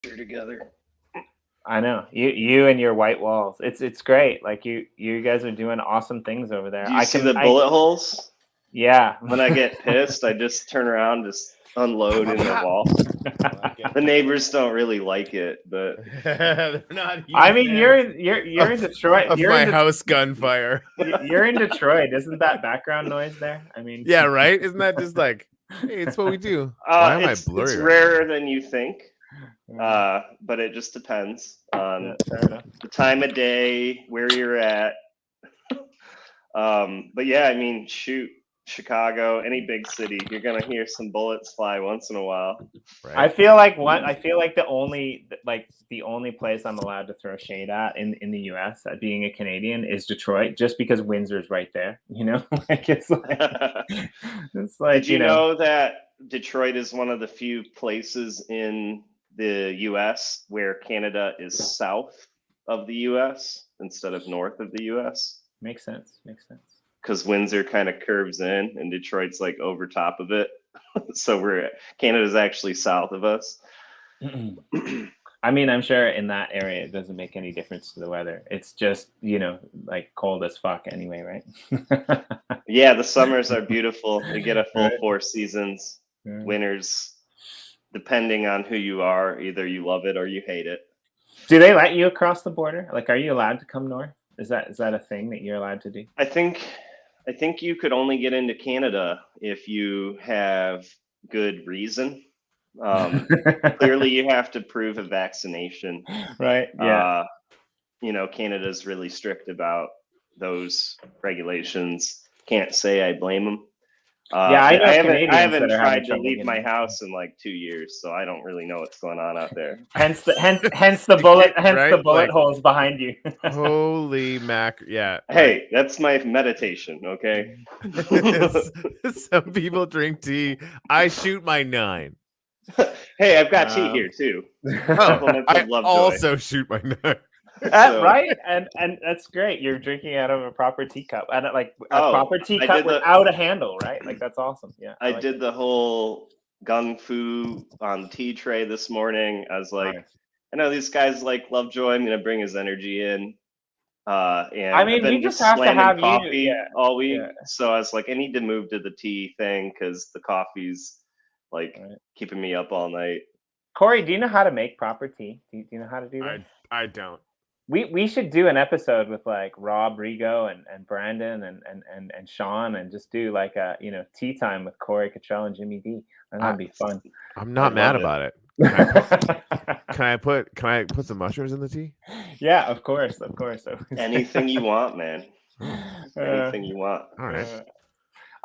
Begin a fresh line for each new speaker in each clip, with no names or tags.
together.
I know you and your white walls. It's great. Like you guys are doing awesome things over there.
Do you see the bullet holes?
Yeah.
When I get pissed, I just turn around, just unload in the wall. The neighbors don't really like it, but
they're not.
I mean, you're in Detroit.
Of
You're
my
in
house gunfire.
You're in Detroit. Isn't that background noise there? I mean,
yeah, right. Isn't that just like, hey, it's what we do? Why am I blurry?
It's rarer than you think. But it just depends on the time of day, where you're at. But yeah, I mean, shoot, Chicago, any big city, you're gonna hear some bullets fly once in a while.
Right. I feel like the only place I'm allowed to throw shade at in the U.S. being a Canadian is Detroit, just because Windsor's right there. You know, like it's like
Did you know that Detroit is one of the few places in the U.S. where Canada is south of the U.S. instead of north of the U.S.?
Makes sense.
Because Windsor kind of curves in, and Detroit's like over top of it. So Canada's actually south of us.
I mean, I'm sure in that area it doesn't make any difference to the weather. It's just, like cold as fuck anyway, right?
Yeah, the summers are beautiful. You get a full 4 seasons. Winters, depending on who you are, either you love it or you hate it.
Do they let you across the border? Like, are you allowed to come north? Is that a thing that you're allowed to do?
I think you could only get into Canada if you have good reason. Clearly, you have to prove a vaccination.
Right. Yeah.
Canada's really strict about those regulations. Can't say I blame them. I haven't tried to leave my house in like 2 years, so I don't really know what's going on out there.
Hence the bullet holes behind you.
Holy mac! Yeah.
Hey, that's my meditation. Okay.
Some people drink tea. I shoot my 9.
Hey, I've got tea here too.
I also shoot my 9.
Right, and that's great. You're drinking out of a proper teacup, and like a proper teacup without a handle, right? Like that's awesome. Yeah,
I did the whole gung fu on the tea tray this morning. I was like, I know these guys like Lovejoy. I'm gonna bring his energy in. And
I mean, we just have to have
coffee all week. So I was like, I need to move to the tea thing because the coffee's like keeping me up all night.
Corey, do you know how to make proper tea? Do you know how to do that?
I don't.
We should do an episode with like Rob Rigo and Brandon and Sean and just do like a tea time with Corey, Cottrell, and Jimmy D. And that'd be fun.
I'm not mad about it. Can I put some mushrooms in the tea?
Yeah, of course.
Anything you want, man. Anything you want.
All right.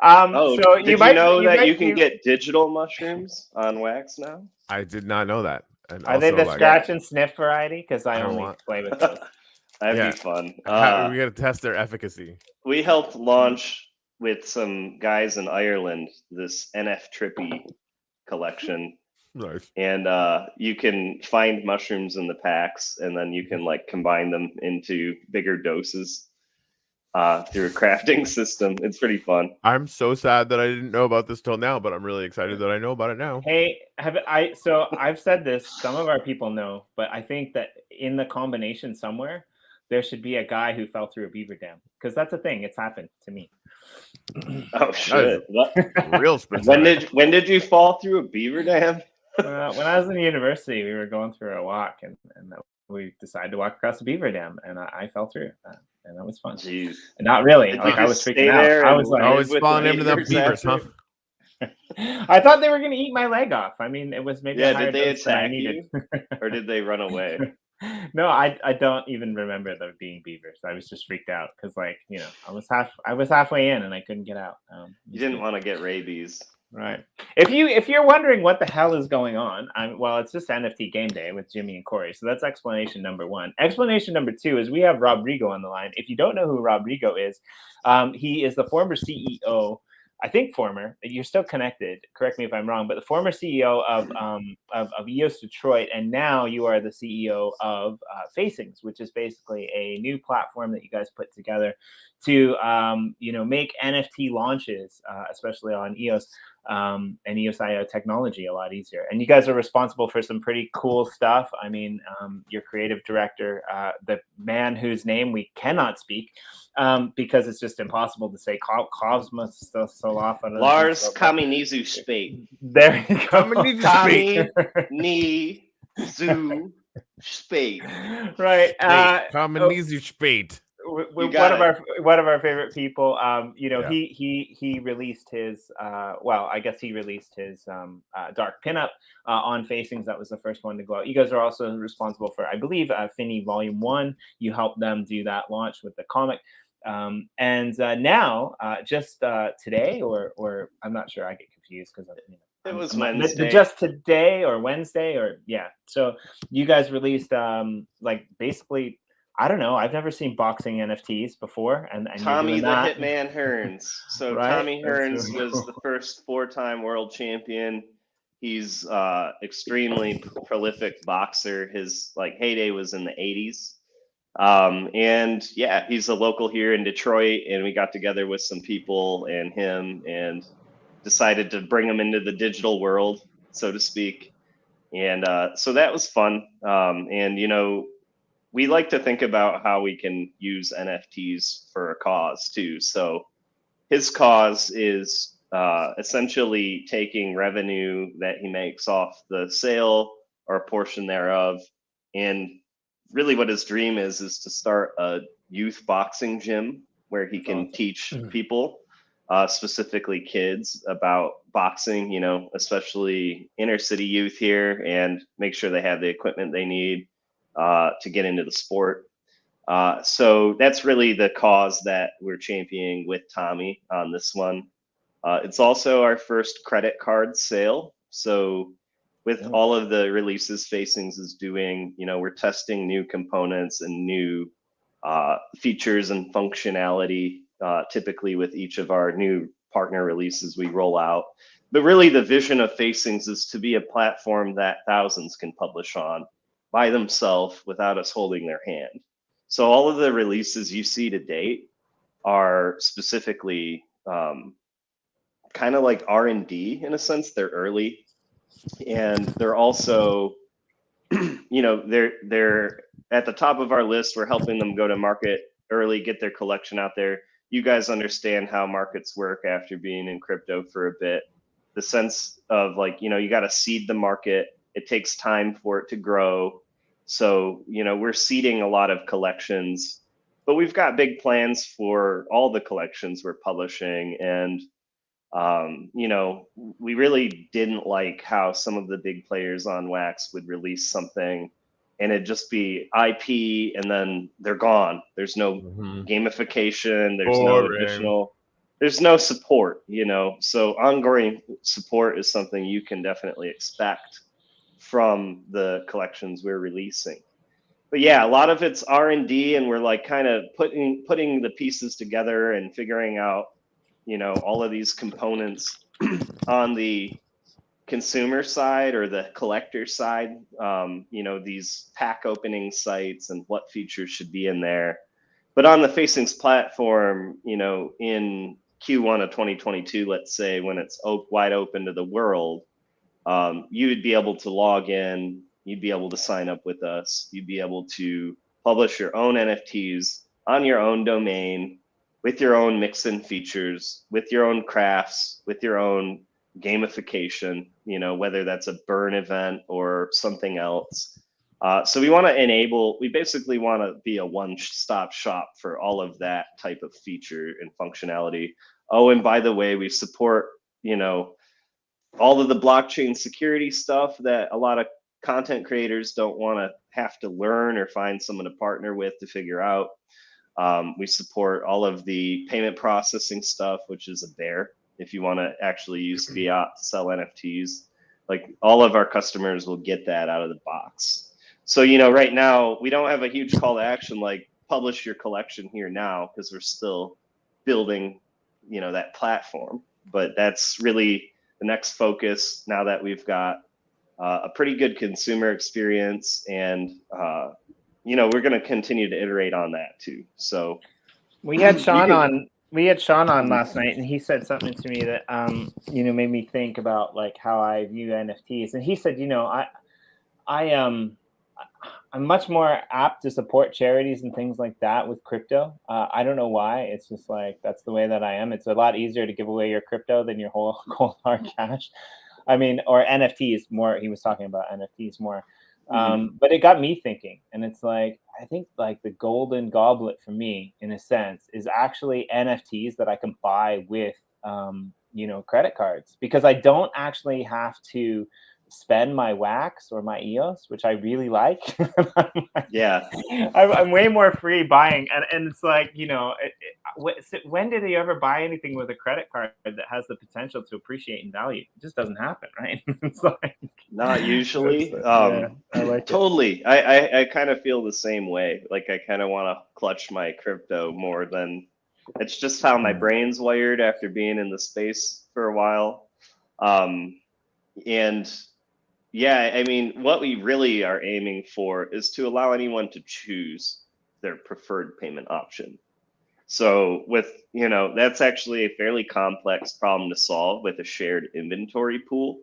So you know that you can get digital mushrooms on wax now?
I did not know that. And
are they the scratch and sniff variety? Because I only play with those.
That'd be fun.
We got to test their efficacy.
We helped launch with some guys in Ireland this NF Trippy collection.
Nice.
And you can find mushrooms in the packs, and then you can like combine them into bigger doses through a crafting system. It's pretty fun.
I'm so sad that I didn't know about this till now, but I'm really excited that I know about it now.
Hey, so I've said this, some of our people know, but I think that in the combination somewhere, there should be a guy who fell through a beaver dam, because that's a thing. It's happened to me.
Oh shit!
Real specific.
When did you fall through a beaver dam?
When I was in university, we were going through a walk, and we decided to walk across the beaver dam, and I fell through. And that was fun.
Jeez.
Not really. Like I was freaking out. I was like,
I was falling into the beavers, huh?
I thought they were going to eat my leg off. I mean, it was maybe
did they attack you, or did they run away?
No, I don't even remember there being beavers. I was just freaked out because, like, I was halfway in and I couldn't get out.
You didn't want to get rabies.
Right. If you're wondering what the hell is going on, it's just NFT Game Day with Jimmy and Corey. So that's explanation number 1. Explanation number 2 is we have Rob Rigo on the line. If you don't know who Rob Rigo is, he is the former CEO. I think former. You're still connected. Correct me if I'm wrong, but the former CEO of EOS Detroit, and now you are the CEO of Facings, which is basically a new platform that you guys put together to make NFT launches, especially on EOS. and EOS.io technology a lot easier. And you guys are responsible for some pretty cool stuff. I mean, your creative director, the man whose name we cannot speak because it's just impossible to say, Cosmos Solafan.
Lars Kaminizu Spate.
There you go.
Kaminizu Spate.
Right.
Kaminizu Spate.
One of our favorite people. He released his I guess he released his Dark Pinup on Facings. That was the first one to go out. You guys are also responsible for, I believe, Finney Volume 1. You helped them do that launch with the comic. And now, just today, or I'm not sure, I get confused because
it was Wednesday.
Just today or Wednesday, or yeah. So you guys released basically, I don't know, I've never seen boxing NFTs before, and
Tommy the Hitman Hearns. So right? Tommy Hearns was the first 4-time world champion. He's extremely prolific boxer. His heyday was in the 80s. And yeah, he's a local here in Detroit, and we got together with some people and him and decided to bring him into the digital world, so to speak. And so that was fun. And we like to think about how we can use NFTs for a cause too. So his cause is essentially taking revenue that he makes off the sale or a portion thereof. And really what his dream is to start a youth boxing gym where he can teach people, specifically kids, about boxing, especially inner city youth here, and make sure they have the equipment they need to get into the sport. So that's really the cause that we're championing with Tommy on this one. It's also our first credit card sale. So with all of the releases Facings is doing, we're testing new components and new features and functionality, typically with each of our new partner releases we roll out. But really the vision of Facings is to be a platform that thousands can publish on by themselves without us holding their hand. So all of the releases you see to date are specifically kind of like R&D in a sense. They're early, and they're also, they're at the top of our list. We're helping them go to market early, get their collection out there. You guys understand how markets work after being in crypto for a bit. The sense of you got to seed the market. It takes time for it to grow. So, we're seeding a lot of collections, but we've got big plans for all the collections we're publishing. And, we really didn't like how some of the big players on Wax would release something and it'd just be IP and then they're gone. There's no gamification. There's no support, so ongoing support is something you can definitely expect from the collections we're releasing. But yeah, a lot of it's R&D, and we're kind of putting the pieces together and figuring out, all of these components on the consumer side or the collector side, these pack opening sites and what features should be in there. But on the Facings platform, in Q1 of 2022, let's say, when it's wide open to the world, you would be able to log in, you'd be able to sign up with us, you'd be able to publish your own NFTs on your own domain with your own mix-in features, with your own crafts, with your own gamification, whether that's a burn event or something else. So we basically want to be a one-stop shop for all of that type of feature and functionality. Oh, and by the way, we support, all of the blockchain security stuff that a lot of content creators don't want to have to learn or find someone to partner with to figure out. We support all of the payment processing stuff, which is a bear if you want to actually use fiat to sell NFTs. All of our customers will get that out of the box. So, right now we don't have a huge call to action like publish your collection here now, because we're still building, that platform. But that's really the next focus now that we've got a pretty good consumer experience, and we're going to continue to iterate on that too. So
we had Sean on we had Sean on last night, and he said something to me that made me think about like how I view NFTs. And he said, I'm much more apt to support charities and things like that with crypto. I don't know why. It's just like that's the way that I am. It's a lot easier to give away your crypto than your whole cold hard cash. I mean, or NFTs more. He was talking about NFTs more. But it got me thinking, and it's like I think like the golden goblet for me, in a sense, is actually NFTs that I can buy with credit cards, because I don't actually have to spend my wax or my EOS, which I really like.
Yeah,
I'm way more free buying, and it's like when did you ever buy anything with a credit card that has the potential to appreciate in value? It just doesn't happen, right? It's like
not usually.
I like
totally. I kind of feel the same way. Like I kind of want to clutch my crypto more than it's just how my brain's wired after being in the space for a while. And yeah, I mean, what we really are aiming for is to allow anyone to choose their preferred payment option. So with, that's actually a fairly complex problem to solve with a shared inventory pool.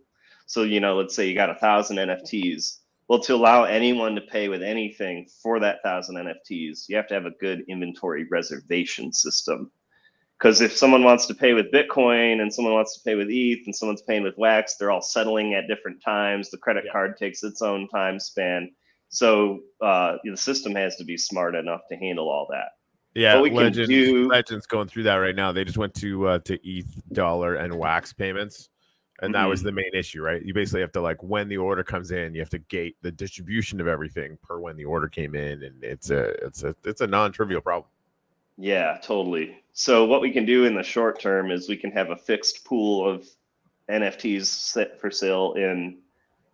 So, let's say you got 1,000 NFTs. Well, to allow anyone to pay with anything for that 1,000 NFTs, you have to have a good inventory reservation system. Because if someone wants to pay with Bitcoin and someone wants to pay with ETH and someone's paying with Wax, they're all settling at different times. The credit card takes its own time span. So the system has to be smart enough to handle all that.
Yeah, Legends going through that right now. They just went to ETH, dollar, and Wax payments, and that was the main issue, right? You basically have to, like, when the order comes in, you have to gate the distribution of everything per when the order came in, and it's a non-trivial problem.
Yeah, totally. So what we can do in the short term is we can have a fixed pool of NFTs set for sale in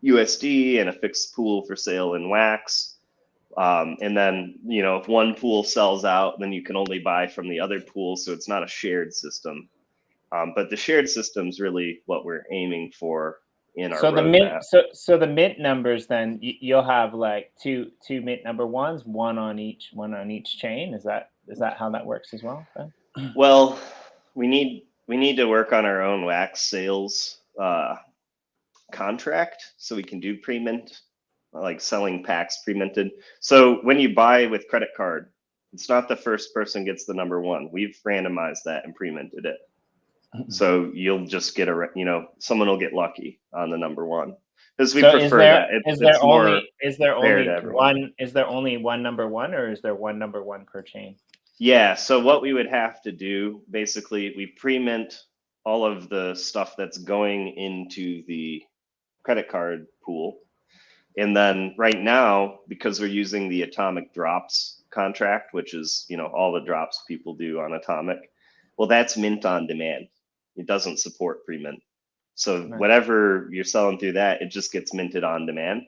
USD and a fixed pool for sale in Wax. And then, if one pool sells out, then you can only buy from the other pool. So it's not a shared system. But the shared system is really what we're aiming for in our roadmap.
So the mint numbers, then you'll have like two mint number ones, one on each chain. Is that how that works as well? Ben?
Well, we need to work on our own Wax sales contract so we can do pre-mint, like selling packs pre-minted. So when you buy with credit card, it's not the first person gets the number one. We've randomized that and pre-minted it. So you'll just get someone will get lucky on the number one, because we prefer that.
Is there only one number one, or is there one number one per chain?
Yeah. So what we would have to do, basically, we pre-mint all of the stuff that's going into the credit card pool. And then right now, because we're using the Atomic Drops contract, which is, all the drops people do on Atomic, well, that's mint on demand. It doesn't support pre-mint. So whatever you're selling through that, it just gets minted on demand.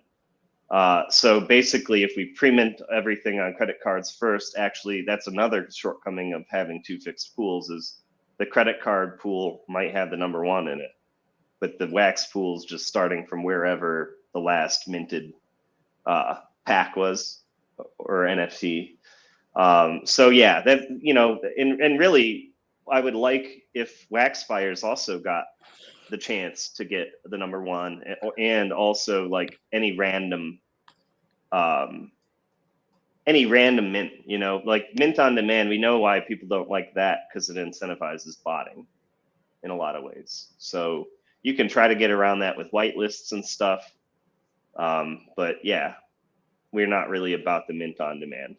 So basically, if we pre-mint everything on credit cards first, actually, that's another shortcoming of having two fixed pools, is the credit card pool might have the number one in it, but the Wax pool is just starting from wherever the last minted pack was, or NFT. So yeah, that, and really, I would like if Wax Fires also got the chance to get the number one, and also like any random mint, like mint on demand. We know why people don't like that, because it incentivizes botting in a lot of ways. So you can try to get around that with whitelists and stuff. But yeah, we're not really about the mint on demand.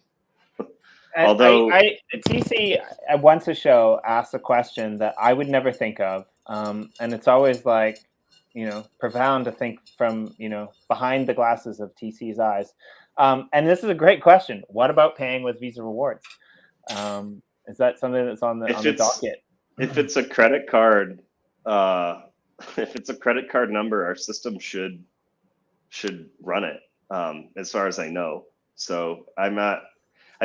Although
TC at Once a Show asked a question that I would never think of, and it's always like, profound to think from, behind the glasses of TC's eyes. And this is a great question. What about paying with Visa rewards? Is that something that's on the docket?
If it's a credit card, if it's a credit card number, our system should run it, as far as I know. So I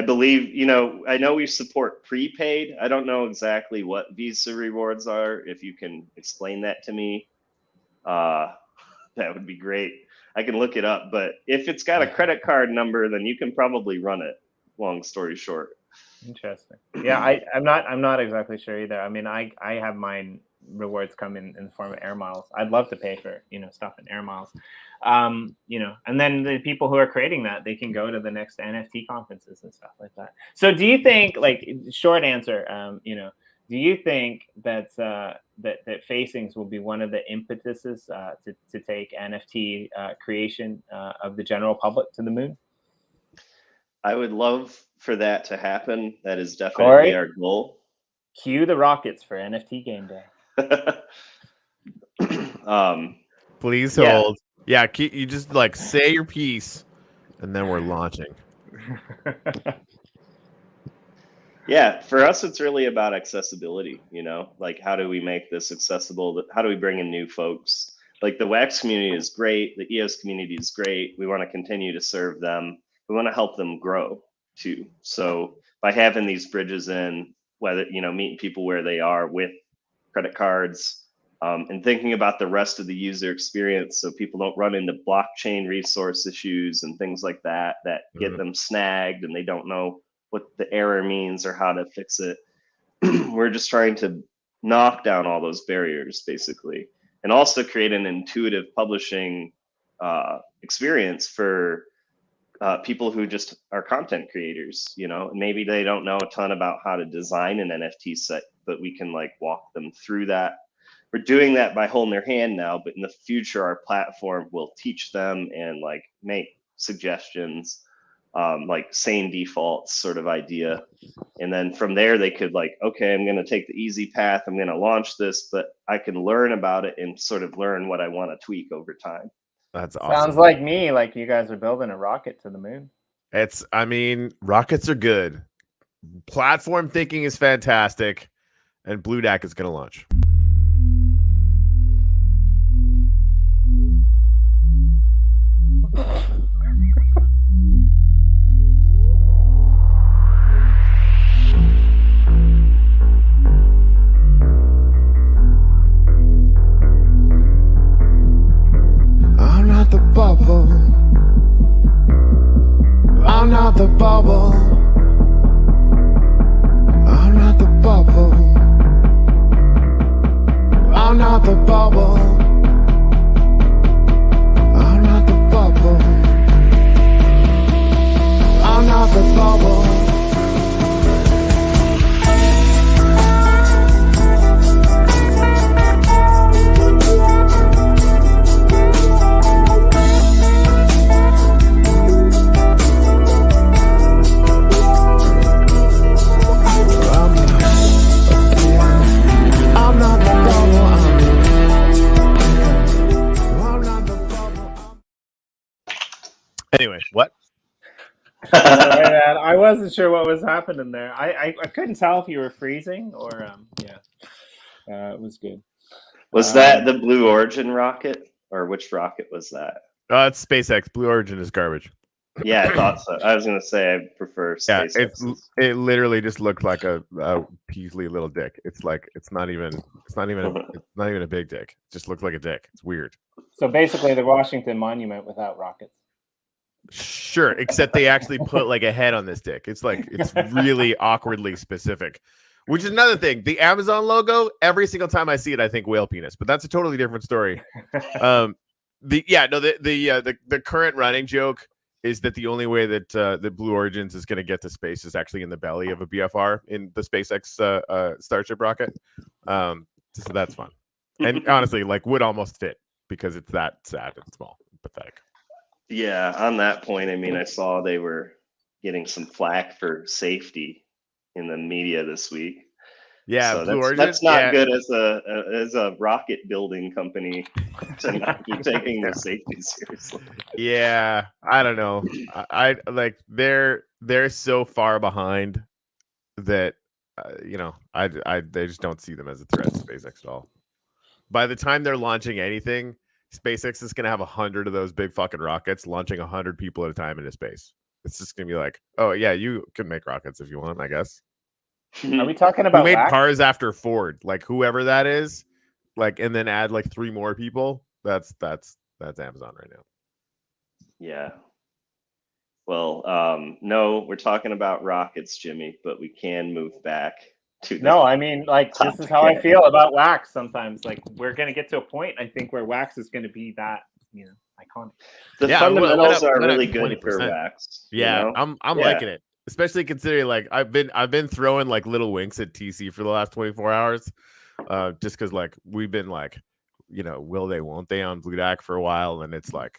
believe, I know we support prepaid. I don't know exactly what Visa rewards are. If you can explain that to me, that would be great. I can look it up, but if it's got a credit card number, then you can probably run it, long story short.
Interesting. Yeah, I'm not exactly sure either. I mean, I have mine rewards come in the form of air miles. I'd love to pay for stuff in air miles. And then the people who are creating that, they can go to the next NFT conferences and stuff like that. So do you think, like, short answer, do you think that that facings will be one of the impetuses to take NFT creation of the general public to the moon?
I would love for that to happen. That is definitely our goal.
Cue the rockets for NFT Game Day.
Please hold. Yeah, you just like say your piece, and then we're launching.
Yeah, for us, it's really about accessibility. Like, how do we make this accessible? How do we bring in new folks? Like, the Wax community is great. The EOS community is great. We want to continue to serve them. We want to help them grow too. So by having these bridges in, whether, meeting people where they are with credit cards, and thinking about the rest of the user experience, so people don't run into blockchain resource issues and things like that get them snagged and they don't know what the error means or how to fix it. We're just trying to knock down all those barriers, basically, and also create an intuitive publishing experience for people who just are content creators. Maybe they don't know a ton about how to design an NFT set, but we can like walk them through that. We're doing that by holding their hand now, but in the future, our platform will teach them and like make suggestions, like sane defaults sort of idea. And then from there, they could like, okay, I'm going to take the easy path. I'm going to launch this, but I can learn about it and sort of learn what I want to tweak over time.
That's awesome.
Sounds like me, like you guys are building a rocket to the moon.
Rockets are good. Platform thinking is fantastic. And Blue Dack is going to launch.
I'm not the bubble. I'm not the bubble. I'm not the bubble. I'm not the bubble. I'm not the bubble.
Anyway, what?
Sorry, man. I wasn't sure what was happening there. I couldn't tell if you were freezing or it was good.
Was that the Blue Origin rocket, or which rocket was that?
It's SpaceX. Blue Origin is garbage.
Yeah, I thought so. I was gonna say I prefer SpaceX.
It literally just looked like a Peasley little dick. It's not even a big dick. It just looked like a dick. It's weird.
So basically, the Washington Monument without rockets.
Sure, except they actually put like a head on this dick. It's really awkwardly specific, which is another thing. The Amazon logo, every single time I see it, I think whale penis, but that's a totally different story. The current running joke is that the only way that the Blue Origins is going to get to space is actually in the belly of a BFR in the SpaceX Starship rocket. So that's fun, and honestly, like would almost fit because it's that sad and small, and pathetic.
Yeah, on that point, I mean, I saw they were getting some flack for safety in the media this week.
Yeah,
so that's not good as a rocket building company to not be taking their safety seriously.
Yeah, I don't know. I like they're so far behind that they just don't see them as a threat to SpaceX at all. By the time they're launching anything, SpaceX is going to have 100 of those big fucking rockets launching 100 people at a time into space. It's just going to be like, oh yeah, you can make rockets if you want, I guess.
Are we talking about
who made cars after Ford? Like whoever that is, like, and then add like 3 more people. That's Amazon right now.
Yeah. Well, no, we're talking about rockets, Jimmy, but we can move back to.
No, I mean, like, this is how I feel about wax sometimes. Like, we're going to get to a point, I think, where wax is going to be that, iconic.
The fundamentals are really good for wax.
Yeah, I'm liking it, especially considering, like, I've been throwing, like, little winks at TC for the last 24 hours, just because, like, we've been, like, will they, won't they on Blue Dak for a while, and it's like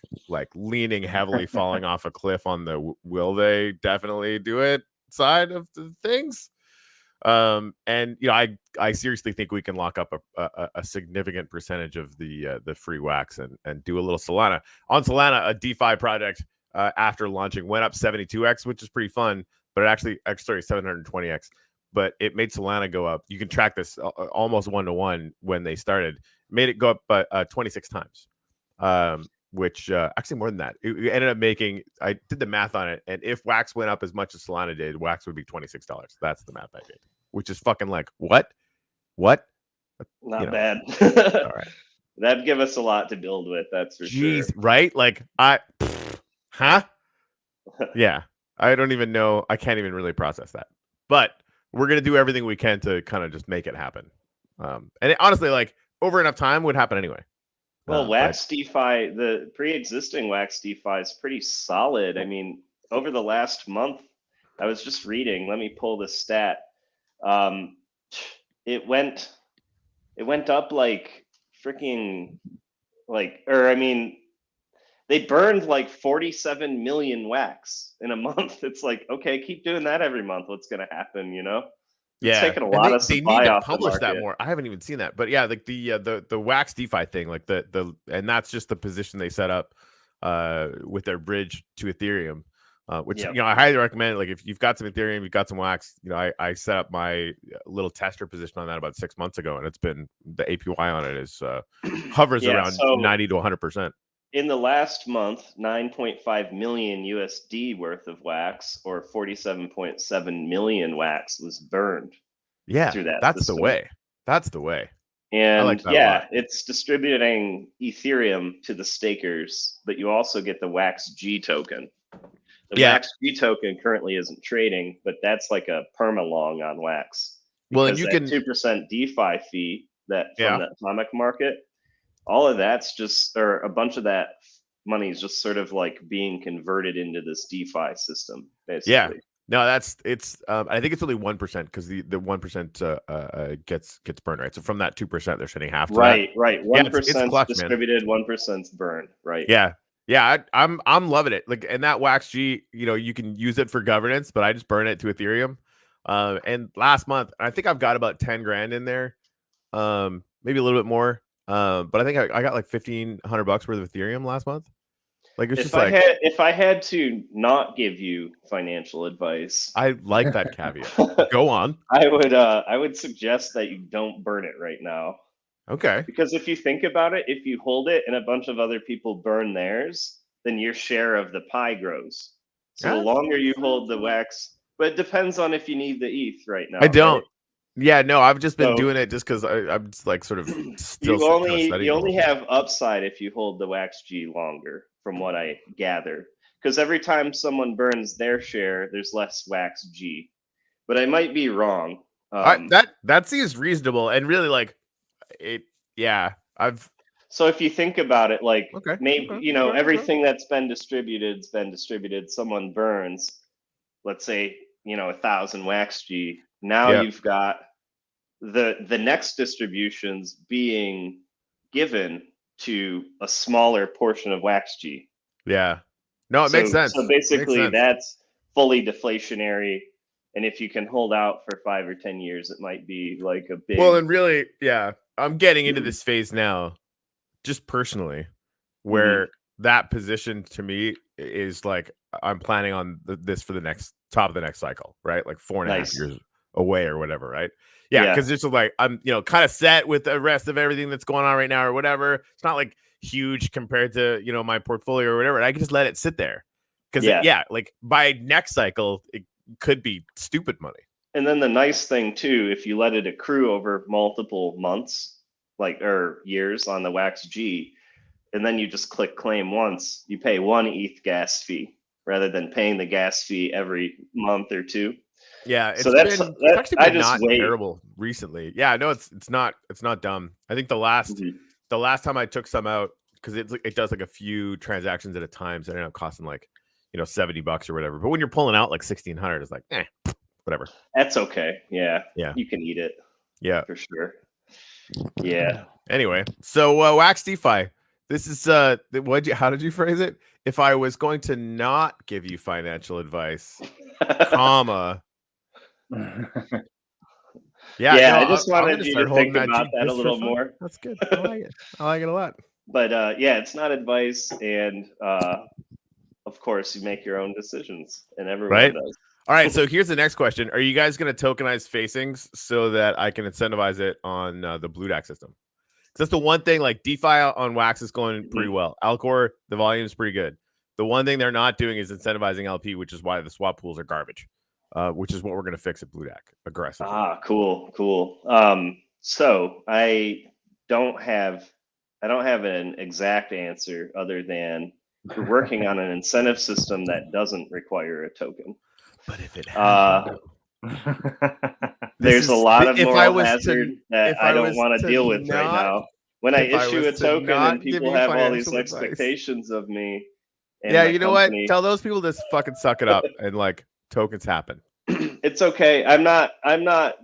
leaning heavily, falling off a cliff on the will they definitely do it side of the things. And I seriously think we can lock up a significant percentage of the free wax and do a little Solana. On Solana, a DeFi project after launching went up 72x, which is pretty fun, but it actually 720x, but it made Solana go up. You can track this almost 1-to-1 when they started. Made it go up 26 times, which actually more than that. It ended up making, I did the math on it, and if wax went up as much as Solana did, wax would be $26. That's the math I did, which is fucking like, what?
Not bad.
All right.
That'd give us a lot to build with, that's for sure.
Right? Like, yeah, I don't even know. I can't even really process that. But we're going to do everything we can to kind of just make it happen. And honestly, like, over enough time would happen anyway.
Well, wax DeFi, the pre-existing wax DeFi is pretty solid. I mean, over the last month, I was just reading. Let me pull this stat. It went up like freaking they burned like 47 million wax in a month. It's like, okay, keep doing that every month. What's going to happen? It's taking a lot of supply
they need to
off
publish
the market.
that more. I haven't even seen that, but yeah, like the wax DeFi thing, like and that's just the position they set up with their bridge to Ethereum, which I highly recommend. Like, if you've got some Ethereum, you've got some wax. I set up my little tester position on that about 6 months ago, and it's been, the APY on it is hovers around 90 to 100%.
In the last month, 9.5 million USD worth of wax, or 47.7 million wax, was burned.
Yeah,
through that
that's
system.
the way. That's the way.
And
like that a lot.
It's distributing Ethereum to the stakers, but you also get the wax G token. The wax G token currently isn't trading, but that's like a perma-long on wax.
Well, and you
that
can
2% DeFi fee that from the atomic market. All of that's just, or a bunch of that money is just sort of like being converted into this DeFi system, basically.
Yeah, no, I think it's only 1% because the 1% gets burned, right? So from that 2%, they're sending half. To
right.
that.
1% distributed, 1%'s burned. Right.
Yeah. I'm loving it. Like, and that wax G, you can use it for governance, but I just burn it to Ethereum. And last month, I think I've got about 10 grand in there, maybe a little bit more. But I think I got like $1,500 worth of Ethereum last month. Like, it's
if I had to not give you financial advice,
I like that caveat. Go on.
I would suggest that you don't burn it right now.
Okay.
Because if you think about it, if you hold it and a bunch of other people burn theirs, then your share of the pie grows. So the longer you hold the wax, but it depends on if you need the ETH right now.
I don't. Right? Yeah, no, I've just been doing it just because I'm just like sort of still.
You only have upside if you hold the wax G longer, from what I gather. Because every time someone burns their share, there's less wax G. But I might be wrong.
That seems reasonable, and really, like, it. Yeah,
So if you think about it, like, everything that's been distributed's been distributed. Someone burns, let's say, 1,000 wax G. Now you've got the next distributions being given to a smaller portion of wax G.
Yeah. No, it makes sense.
So basically that's fully deflationary. And if you can hold out for 5 or 10 years, it might be like a big.
Well, and really, I'm getting into this phase now, just personally, where that position to me is like, I'm planning on this for the top of the next cycle, right? Like 4.5 years away or whatever, right? Yeah, because it's like I'm kind of set with the rest of everything that's going on right now or whatever. It's not like huge compared to my portfolio or whatever. I can just let it sit there because like by next cycle it could be stupid money.
And then the nice thing too, if you let it accrue over multiple months, or years on the wax G, and then you just click claim once, you pay 1 ETH gas fee, rather than paying the gas fee every month or two.
Yeah,
it's actually been
not terrible recently. Yeah, no, it's not dumb. I think the last time I took some out, because it does like a few transactions at a time, so it ended up costing like $70 or whatever. But when you're pulling out like 1,600, it's like whatever.
That's okay. Yeah,
yeah,
you can eat it.
Yeah,
for sure. Yeah.
Anyway, so Wax DeFi. This is how did you phrase it? If I was going to not give you financial advice, comma.
I just wanted you to think about that a little more.
That's good. I like it. I like it a lot.
But it's not advice, and of course you make your own decisions, and everyone does.
All right, so here's the next question: are you guys going to tokenize facings so that I can incentivize it on the Blue DAC system? Because that's the one thing. Like DeFi on Wax is going pretty well. Alcor, the volume is pretty good. The one thing they're not doing is incentivizing LP, which is why the swap pools are garbage. Which is what we're going to fix at Blue DAC aggressively.
Cool. So I don't have an exact answer other than we're working on an incentive system that doesn't require a token.
But if it
there's a lot of moral hazard that I don't want to deal with right now. When I issue a token and people have all these expectations of me.
You know what? Tell those people to fucking suck it up and like tokens happen.
It's okay. I'm not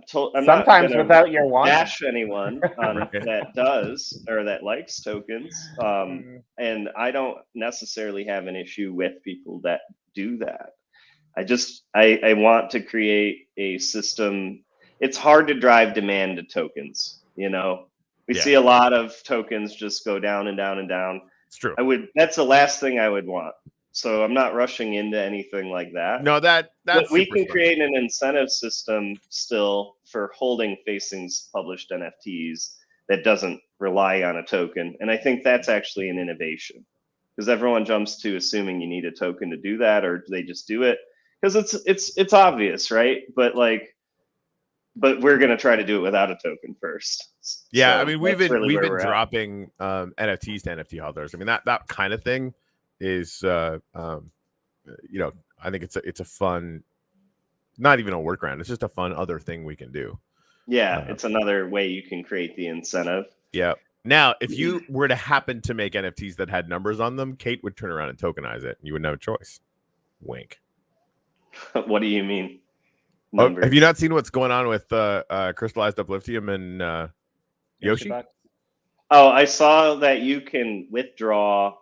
sometimes without your want
bash anyone that does or that likes tokens. And I don't necessarily have an issue with people that do that. I want to create a system. It's hard to drive demand to tokens. We see a lot of tokens just go down and down and down.
It's true.
That's the last thing I would want. So I'm not rushing into anything like that.
No, that's
we can create an incentive system still for holding facings published NFTs that doesn't rely on a token. And I think that's actually an innovation, because everyone jumps to assuming you need a token to do that, or they just do it because it's obvious, right? But we're going to try to do it without a token first.
Yeah, so I mean, we've been dropping NFTs to NFT holders. I mean, that kind of thing is I think it's a fun, not even a workaround. It's just a fun other thing we can do.
Yeah, it's another way you can create the incentive.
Yeah. Now, if you were to happen to make NFTs that had numbers on them, Kate would turn around and tokenize it, and you wouldn't have a choice. Wink.
What do you mean?
Oh, have you not seen what's going on with crystallized upliftium and Yoshi?
Oh, I saw that you can withdraw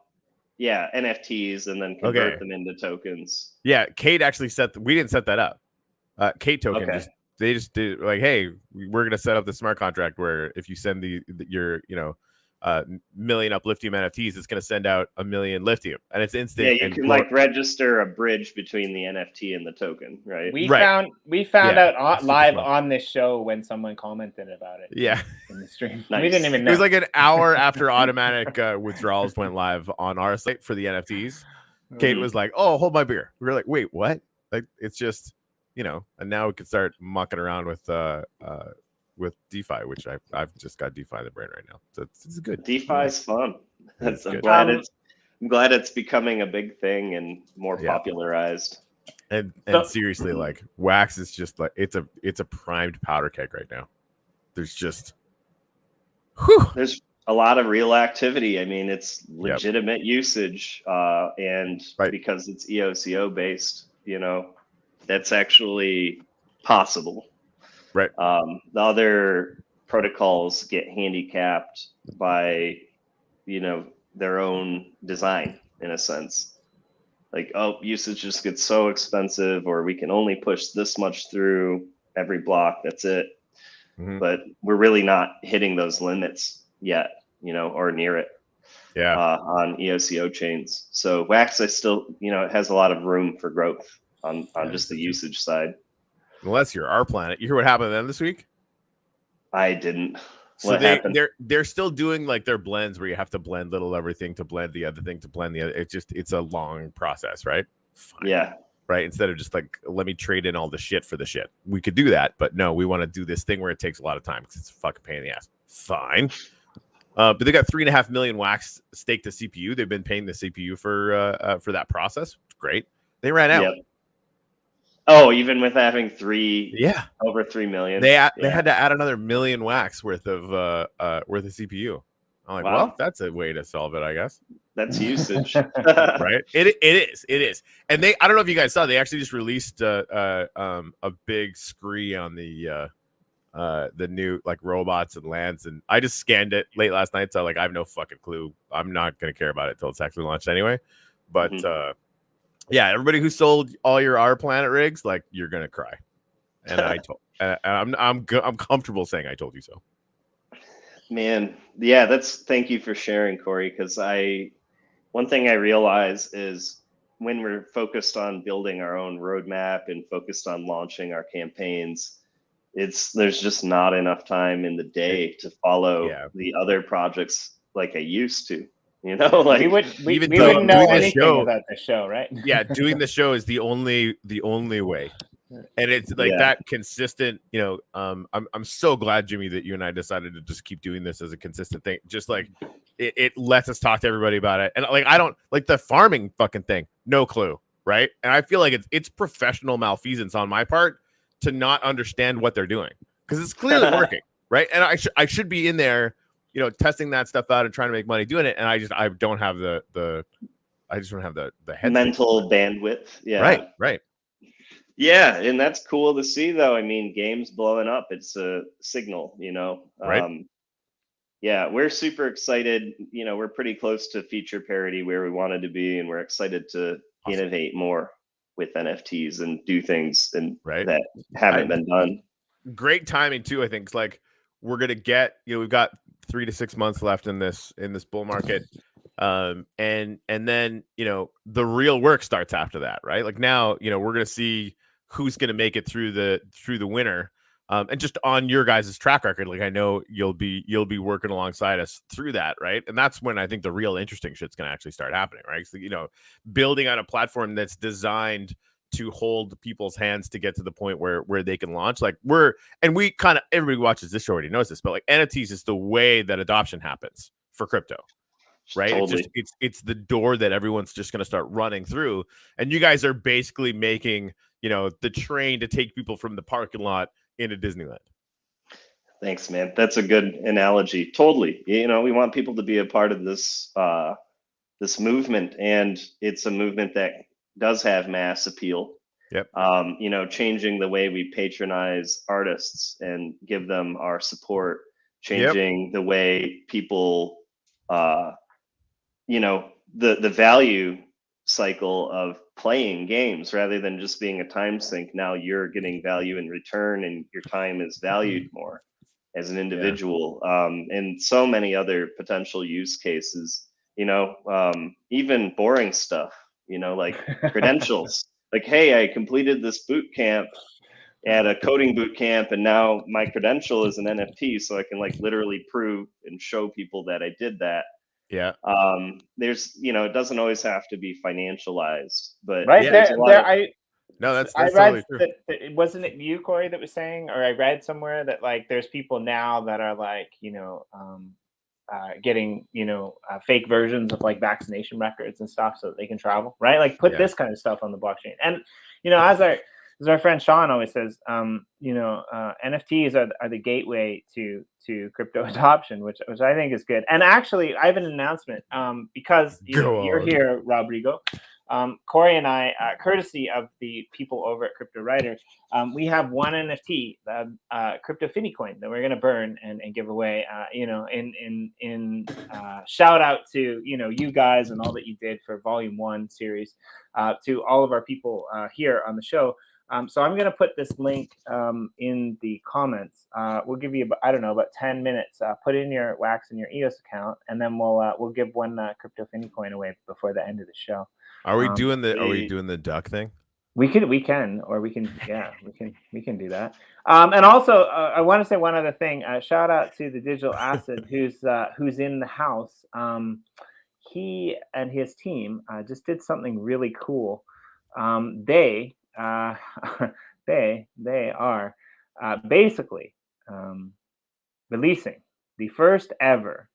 NFTs and then convert them into tokens.
Yeah, Kate actually we didn't set that up. Kate token they just did like, hey, we're gonna set up the smart contract where if you send your million upliftium NFTs, it's gonna send out 1 million lithium, and it's instant.
Yeah, you can register a bridge between the NFT and the token, right?
We found out live on this show when someone commented about it.
Yeah,
in the stream.
Nice.
We didn't even know.
It was like an hour after automatic withdrawals went live on our site for the NFTs. Kate was like, "Oh, hold my beer." We were like, "Wait, what?" Like, it's just and now we can start mucking around with DeFi, which I've just got DeFi in the brain right now. So it's good.
DeFi is fun. I'm glad it's becoming a big thing and more popularized.
And seriously, like Wax is just like it's a primed powder keg right now. There's just
there's a lot of real activity. I mean, it's legitimate usage, and because it's EOCO based, that's actually possible.
Right.
The other protocols get handicapped by, their own design in a sense. Like, usage just gets so expensive, or we can only push this much through every block. That's it. Mm-hmm. But we're really not hitting those limits yet, or near it.
Yeah.
On EOCO chains. So Wax, I still, it has a lot of room for growth on just the usage side.
Unless you're our planet. You hear what happened to them this week?
I didn't.
So they're still doing like their blends where you have to blend little everything to blend the other thing to blend the other. It's a long process, right? Fine.
Yeah.
Right. Instead of just like, let me trade in all the shit for the shit. We could do that, but no, we want to do this thing where it takes a lot of time because it's a fucking pain in the ass. Fine. But they got 3.5 million Wax staked to CPU. They've been paying the CPU for that process. Great. They ran out.
Yep. Oh, even with having over 3 million.
They had to add another million wax worth of CPU. I'm like, well, that's a way to solve it, I guess.
That's usage.
Right? It is. And I don't know if you guys saw, they actually just released a big scree on the new like robots and lands, and I just scanned it late last night, so like I have no fucking clue. I'm not gonna care about it till it's actually launched anyway. But yeah, everybody who sold all your Our Planet rigs, like, you're gonna cry. And I'm comfortable saying I told you so.
Man, yeah, thank you for sharing, Corey, because one thing I realize is when we're focused on building our own roadmap and focused on launching our campaigns, there's just not enough time in the day to follow the other projects like I used to. You know, like
we wouldn't know anything about the show, right?
Yeah, doing the show is the only way. And it's like that consistent, you know. I'm so glad, Jimmy, that you and I decided to just keep doing this as a consistent thing. Just like it lets us talk to everybody about it. And like, I don't like the farming fucking thing, no clue, right? And I feel like it's professional malfeasance on my part to not understand what they're doing, because it's clearly working, right? And I should be in there, you know, testing that stuff out and trying to make money doing it. And I don't have the head
mental bandwidth. Yeah,
right.
Yeah, and that's cool to see, though. I mean, games blowing up, it's a signal, you know.
Right.
Yeah, we're super excited. You know, we're pretty close to feature parity where we wanted to be, and we're excited to innovate more with NFTs and do things that haven't been done.
Great timing too, I think. It's like we're gonna get, you know, we've got 3 to 6 months left in this bull market. And then, you know, the real work starts after that, right? Like now, you know, we're gonna see who's gonna make it through the winter. And just on your guys' track record, like I know you'll be working alongside us through that, right? And that's when I think the real interesting shit's gonna actually start happening, right? So, you know, building on a platform that's designed to hold people's hands to get to the point where they can launch. Like everybody who watches this show already knows this, but like NFTs is the way that adoption happens for crypto. Right.
Totally.
It's the door that everyone's just going to start running through. And you guys are basically making, you know, the train to take people from the parking lot into Disneyland.
Thanks, man. That's a good analogy. Totally. You know, we want people to be a part of this movement, and it's a movement that does have mass appeal.
Yep.
You know, changing the way we patronize artists and give them our support, changing the way people you know, the value cycle of playing games rather than just being a time sink. Now you're getting value in return, and your time is valued more as an individual. And so many other potential use cases, you know, even boring stuff, you know, like credentials. Like, hey, I completed this boot camp at a coding boot camp, and now my credential is an NFT, so I can like literally prove and show people that I did that.
Yeah.
There's, you know, it doesn't always have to be financialized, but
right that's totally true. Wasn't it you, Corey, that was saying, or I read somewhere that like there's people now that are like, you know, getting, you know, fake versions of like vaccination records and stuff so that they can travel, right? Like put this kind of stuff on the blockchain. And, you know, as our friend Sean always says, you know, NFTs are the gateway to crypto adoption, which I think is good. And actually, I have an announcement because you're here, Rodrigo. Corey and I, courtesy of the people over at Crypto Writer, we have one NFT, Crypto Finney coin, that we're going to burn and give away. You know, in shout out to, you know, you guys and all that you did for Volume 1 series, to all of our people here on the show. So I'm going to put this link in the comments. We'll give you, I don't know, about 10 minutes. Put in your Wax and your EOS account, and then we'll give one Crypto Finney coin away before the end of the show.
Are we doing the duck thing?
We can, or we can, we can do that. And also, I want to say one other thing. Shout out to the Digital Acid, who's in the house. He and his team just did something really cool. They are basically releasing the first ever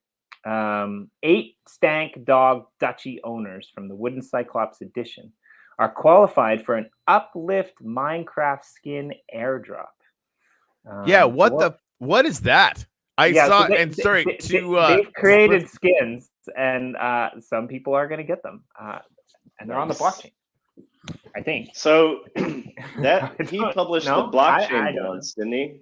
8 Stank Dog Duchy owners from the Wooden Cyclops edition are qualified for an Uplift Minecraft skin airdrop.
What is that?
They've created skins, and some people are going to get them, and they're on the blockchain, I think.
So that he published the blockchain blunts, didn't he?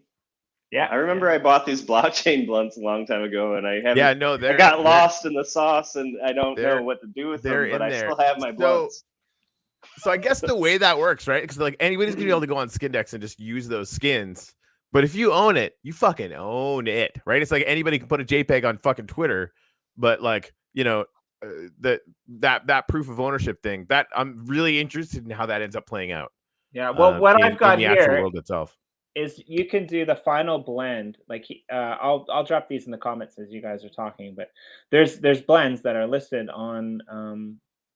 Yeah,
I remember I bought these blockchain blunts a long time ago, and I
haven't.
I got lost in the sauce, and I don't know what to do with them, but I still have my blunts.
So I guess the way that works, right? Because like anybody's gonna be able to go on Skindex and just use those skins. But if you own it, you fucking own it, right? It's like anybody can put a JPEG on fucking Twitter, but like, you know, that proof of ownership thing, that I'm really interested in how that ends up playing out.
Yeah, well, what I've got
in the
here
actual world itself
is you can do the final blend. Like I'll drop these in the comments as you guys are talking, but there's blends that are listed on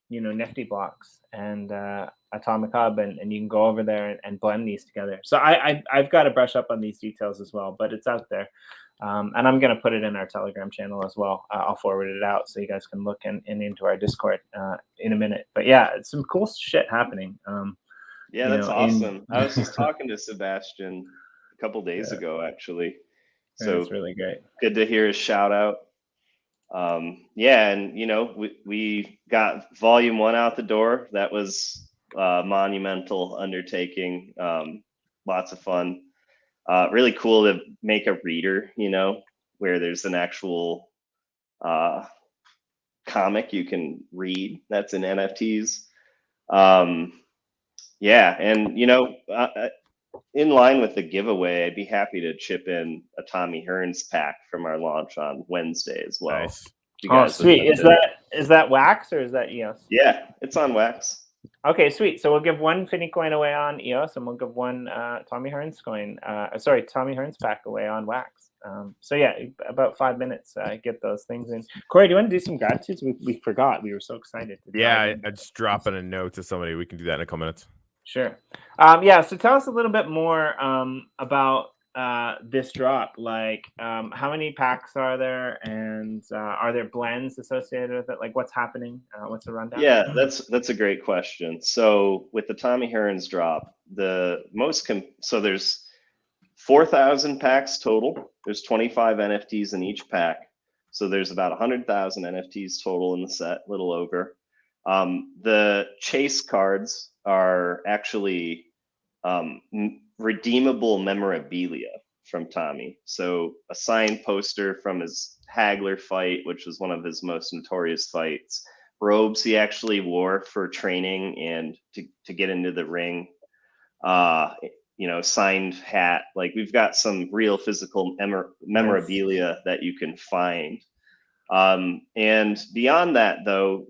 Nifty Blocks and Atomic Hub, and you can go over there and blend these together. So I've got to brush up on these details as well, but it's out there. And I'm going to put it in our Telegram channel as well. I'll forward it out so you guys can look into our Discord in a minute. But yeah, it's some cool shit happening.
Yeah, that's awesome. I was just talking to Sebastian a couple days ago, actually. So
it's really great.
Good to hear his shout out. And we got volume 1 out the door. That was a monumental undertaking. Lots of fun. Really cool to make a reader, where there's an actual comic you can read that's in NFTs. In line with the giveaway, I'd be happy to chip in a Tommy Hearns pack from our launch on Wednesday as well.
Nice.
Oh, sweet. Is that wax or is that EOS?
Yeah, it's on wax.
Okay, sweet. So we'll give one Finney coin away on EOS, and we'll give one Tommy Hearns Tommy Hearns pack away on wax. So yeah, about 5 minutes. Get those things in. Corey, do you want to do some gratitudes? We forgot. We were so excited.
I'm just dropping a note to somebody. We can do that in a couple minutes.
Sure. So tell us a little bit more about this drop. Like, how many packs are there, and are there blends associated with it? Like, what's happening? What's the rundown?
Yeah, that's a great question. So with the Tommy Hearns drop, there's 4,000 packs total. There's 25 NFTs in each pack. So there's about 100,000 NFTs total in the set, a little over. The chase cards are actually redeemable memorabilia from Tommy. So a signed poster from his Hagler fight, which was one of his most notorious fights. Robes he actually wore for training and to get into the ring. Signed hat. Like, we've got some real physical memorabilia that you can find. And beyond that, though,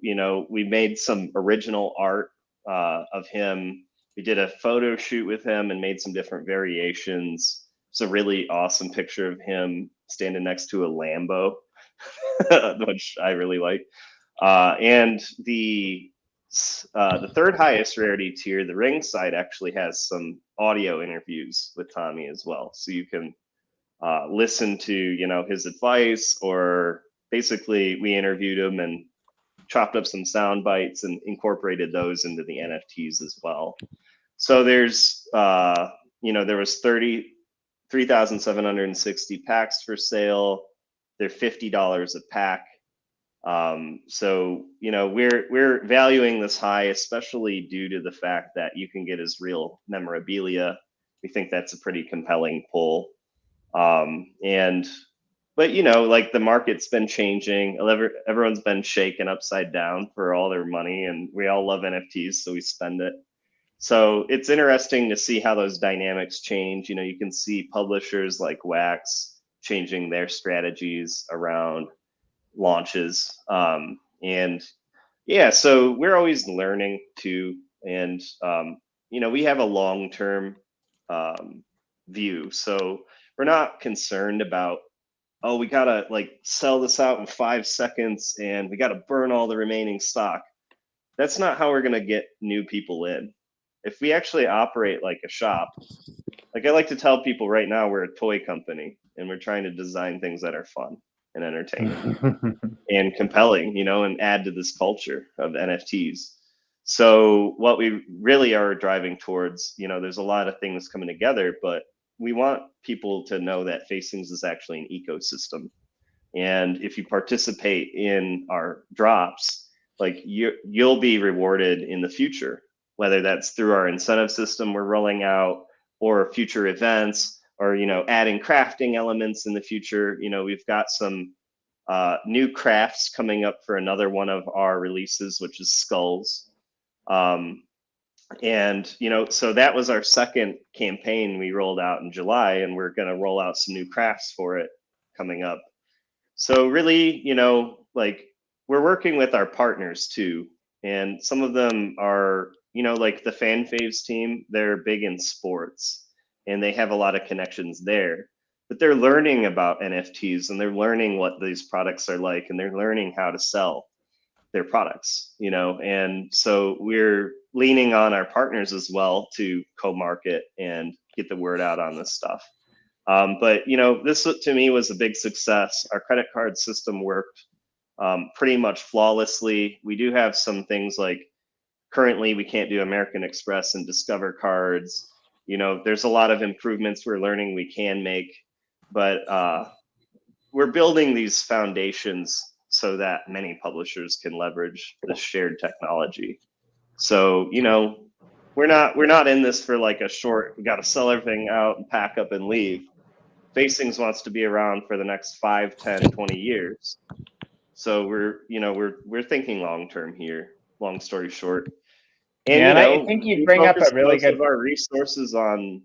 we made some original art of him. We did a photo shoot with him and made some different variations. It's a really awesome picture of him standing next to a Lambo, which I really like. And the third highest rarity tier, the ring side, actually has some audio interviews with Tommy as well. So you can listen to, his advice, or basically we interviewed him and chopped up some sound bites and incorporated those into the NFTs as well. So there's, there was 3,760 packs for sale. They're $50 a pack. So, we're valuing this high, especially due to the fact that you can get his real memorabilia. We think that's a pretty compelling pull. But the market's been changing. Everyone's been shaken upside down for all their money, and we all love NFTs, so we spend it. So it's interesting to see how those dynamics change. You can see publishers like Wax changing their strategies around launches. So we're always learning too. And, we have a long-term view. So we're not concerned about, we got to sell this out in 5 seconds and we got to burn all the remaining stock. That's not how we're going to get new people in. If we actually operate like a shop, I like to tell people right now, we're a toy company and we're trying to design things that are fun and entertaining and compelling, and add to this culture of NFTs. So what we really are driving towards, there's a lot of things coming together, but we want people to know that Facings is actually an ecosystem. And if you participate in our drops, like you'll be rewarded in the future, whether that's through our incentive system we're rolling out or future events or, adding crafting elements in the future. We've got some new crafts coming up for another one of our releases, which is skulls. And, so that was our second campaign we rolled out in July, and we're going to roll out some new crafts for it coming up. So really, like we're working with our partners too. And some of them are, like the Fan Faves team, they're big in sports and they have a lot of connections there, but they're learning about NFTs and they're learning what these products are like, and they're learning how to sell their products, and so we're leaning on our partners as well to co-market and get the word out on this stuff. But this to me was a big success. Our credit card system worked pretty much flawlessly. We do have some things like currently we can't do American Express and Discover cards. There's a lot of improvements we're learning we can make, but we're building these foundations so that many publishers can leverage the shared technology. So, we're not in this for like a short, we got to sell everything out and pack up and leave. Facings wants to be around for the next 5, 10, 20 years. So we're thinking long-term here, long story short. And,
I think you bring up a really good...
of our resources on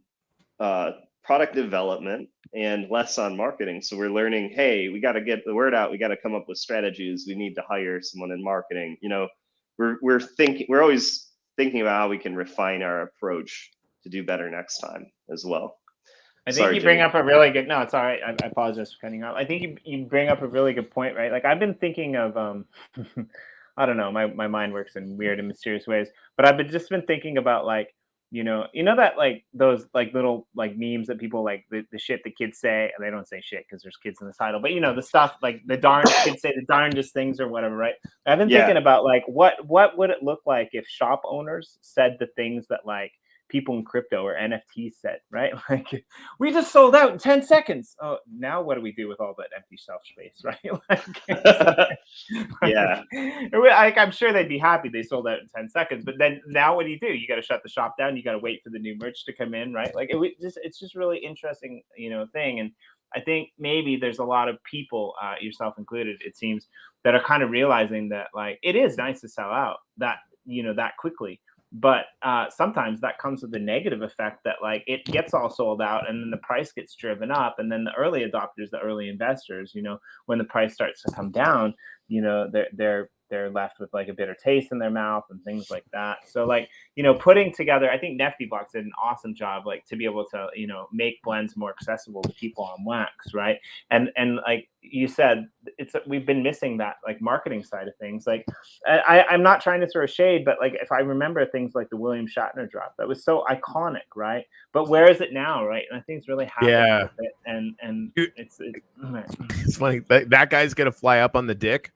product development and less on marketing. So we're learning, hey, we got to get the word out. We got to come up with strategies. We need to hire someone in marketing. We're always thinking about how we can refine our approach to do better next time as well.
I think you bring up a really good, no, it's all right. I apologize for cutting out. I think you bring up a really good point, right? Like I've been thinking of, I don't know, my mind works in weird and mysterious ways, but I've just been thinking about like, that like those like little like memes that people like the shit the kids say, and they don't say shit because there's kids in the title, but the stuff like the darn kids say the darndest things or whatever, right? I've been thinking about like what would it look like if shop owners said the things that like people in crypto or NFTs said, right? Like we just sold out in 10 seconds. Oh, now what do we do with all that empty shelf space, right?
Yeah.
Like I'm sure they'd be happy they sold out in 10 seconds, but then now what do? You got to shut the shop down. You got to wait for the new merch to come in, right? Like it's just really interesting, thing. And I think maybe there's a lot of people, yourself included, it seems, that are kind of realizing that like it is nice to sell out that quickly. But sometimes that comes with the negative effect that like it gets all sold out and then the price gets driven up, and then the early adopters, the early investors, when the price starts to come down, they're left with like a bitter taste in their mouth and things like that. So like, putting together, I think Nefty Box did an awesome job, like to be able to, make blends more accessible to people on Wax. Right. And like you said, we've been missing that like marketing side of things. Like I'm not trying to throw shade, but like, if I remember things like the William Shatner drop, that was so iconic. Right. But where is it now? Right. And I think it's really happening with it. And
it's funny that guy's going to fly up on the dick.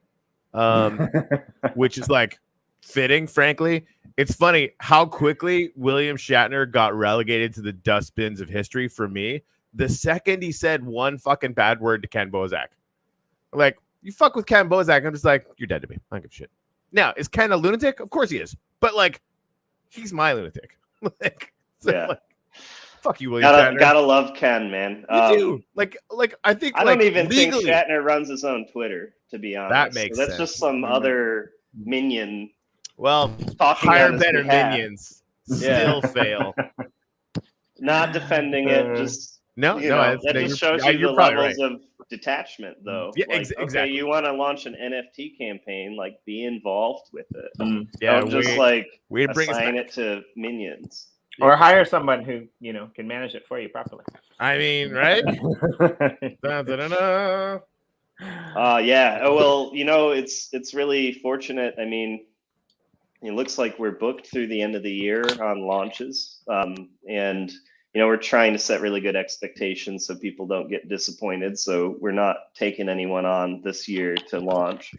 Which is like fitting, frankly. It's funny how quickly William Shatner got relegated to the dustbins of history for me the second he said one fucking bad word to Ken Bozak. Like, you fuck with Ken Bozak, I'm just like, you're dead to me. I don't give a shit. Now, is Ken a lunatic? Of course he is. But like, he's my lunatic. Like, so,
yeah.
Like, fuck you, William Shatner.
Gotta love Ken, man.
You do. Like I think
I
like,
don't even
legally,
think Shatner runs his own Twitter, to be honest.
That makes
sense. That's just some other minion.
Well,
talking
higher, better minions still fail.
Not defending it, just that just shows you the levels of detachment, though.
Yeah,
like,
exactly.
Okay, you want to launch an NFT campaign, like be involved with it.
Yeah,
don't just assign it to minions.
Or hire someone who, can manage it for you properly.
I mean, right?
Yeah. Oh, well, it's really fortunate. I mean, it looks like we're booked through the end of the year on launches. And, we're trying to set really good expectations so people don't get disappointed. So we're not taking anyone on this year to launch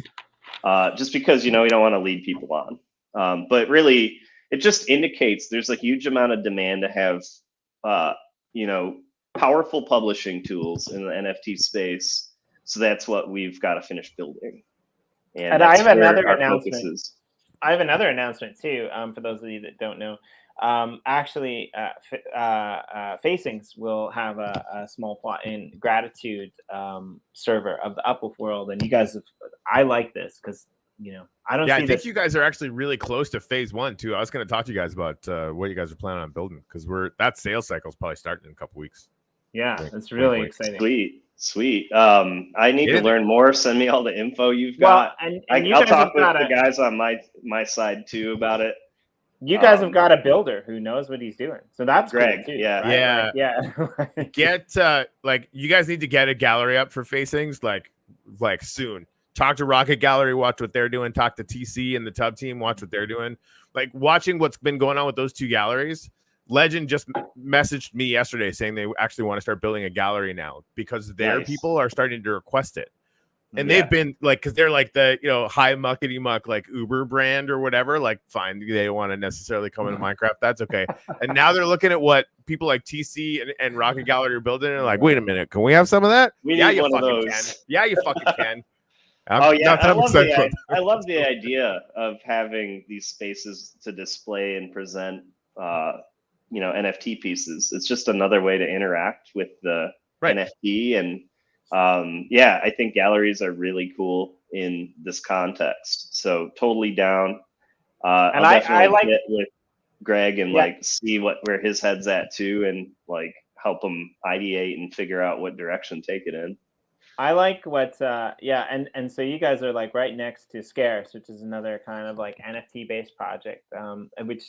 just because, we don't want to lead people on. But really, it just indicates there's a huge amount of demand to have, powerful publishing tools in the NFT space. So that's what we've got to finish building.
And I have another announcement. I have another announcement too. For those of you that don't know, Facings will have a small plot in Gratitude server of the Uplift world, and you guys I like this because I don't. Yeah, I
think you guys are actually really close to phase 1 too. I was going to talk to you guys about what you guys are planning on building because that sales cycle is probably starting in a couple weeks.
Yeah, it's really exciting.
Sweet. I need to learn more. Send me all the info you've got.
And
I'll talk with the guys on my side too about it.
You guys have got a builder who knows what he's doing, so that's
Greg.
Cool too,
yeah,
right? Yeah.
Get you guys need to get a gallery up for Facings like soon. Talk to Rocket Gallery, watch what they're doing. Talk to TC and the Tub team, watch what they're doing. Like watching what's been going on with those two galleries. Legend just messaged me yesterday saying they actually want to start building a gallery now because their people are starting to request it. And they've been because they're like the high muckety muck like Uber brand or whatever. Like fine, they don't want to necessarily come into Minecraft. That's okay. And now they're looking at what people like TC and Rocket Gallery are building. And they're like, wait a minute, can we have some of that?
We
need
one
of
those.
Can. Yeah, you fucking can.
I love the idea of having these spaces to display and present NFT pieces. It's just another way to interact with the NFT. And I think galleries are really cool in this context. So totally down. And I like get with Greg and see where his head's at too, and help him ideate and figure out what direction take it in.
I like what and so you guys are right next to Scarce, which is another kind of NFT based project, which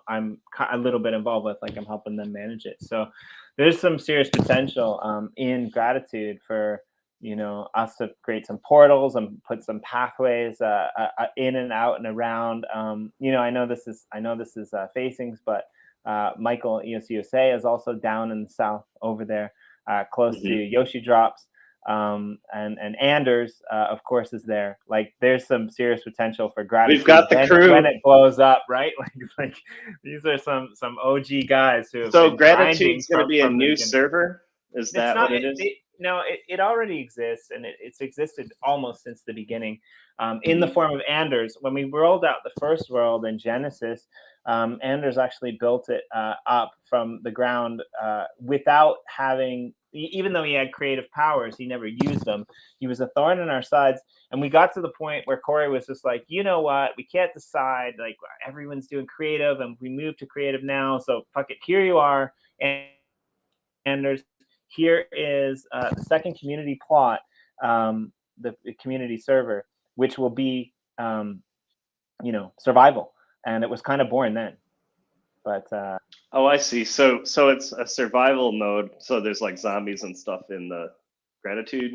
I'm a little bit involved with. I'm helping them manage it. So there's some serious potential in Gratitude for us to create some portals and put some pathways in and out and around. I know this is Facings, but Michael EOS is also down in the south over there, close to Yoshi Drops. And Anders, of course, is there. There's some serious potential for Gratitude.
We've got the crew
when it blows up, right? These are some OG guys who have been
Gratitude's going to be a new server. Is that what it is?
No, it already exists, and it's existed almost since the beginning, in the form of Anders. When we rolled out the first world in Genesis, Anders actually built it up from the ground without having. Even though he had creative powers, he never used them. He was a thorn in our sides. And we got to the point where Corey was just like, you know what? We can't decide. Everyone's doing creative, and we moved to creative now. So fuck it. Here you are. And here is the second community plot, the community server, which will be, survival. And it was kind of born then. But
I see. So it's a survival mode. So there's zombies and stuff in the Gratitude,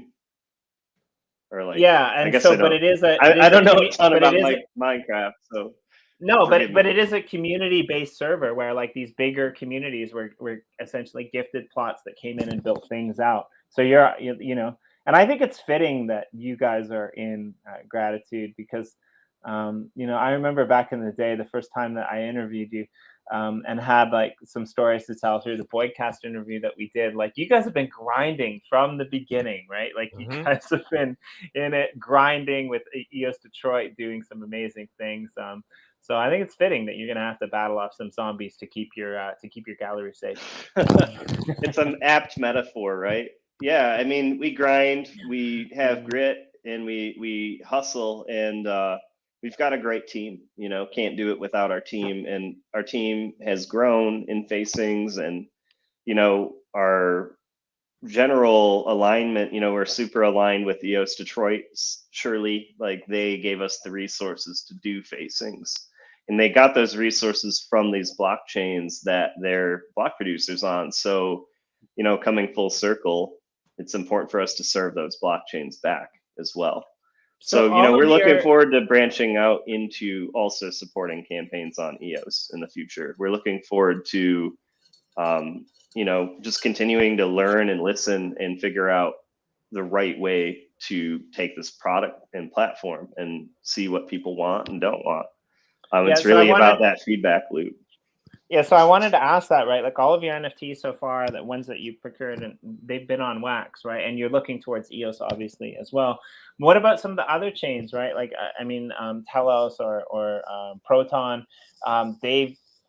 or
and I guess but it is
I don't know a ton about Minecraft, so
no, but it is a community-based server where these bigger communities were essentially gifted plots that came in and built things out. So you're and I think it's fitting that you guys are in Gratitude because I remember back in the day, the first time that I interviewed you. And had some stories to tell through the Boydcast interview that we did. You guys have been grinding from the beginning, right? You guys have been in it, grinding with EOS Detroit, doing some amazing things. So I think it's fitting that you're gonna have to battle off some zombies to keep your gallery safe.
It's an apt metaphor, right? Yeah, I mean, we grind, we have grit, and we hustle, and we've got a great team, can't do it without our team. And our team has grown in Facings, and, our general alignment, we're super aligned with EOS Detroit. Surely, they gave us the resources to do Facings, and they got those resources from these blockchains that they're block producers on. So, coming full circle, it's important for us to serve those blockchains back as well. So we're looking forward to branching out into also supporting campaigns on EOS in the future. We're looking forward to, just continuing to learn and listen and figure out the right way to take this product and platform and see what people want and don't want. It's really about that feedback loop.
Yeah, so I wanted to ask that, right? Like all of your NFTs so far, the ones that you've procured, and they've been on Wax, right? And you're looking towards EOS, obviously, as well. What about some of the other chains, right? Like, I mean, Telos or Proton,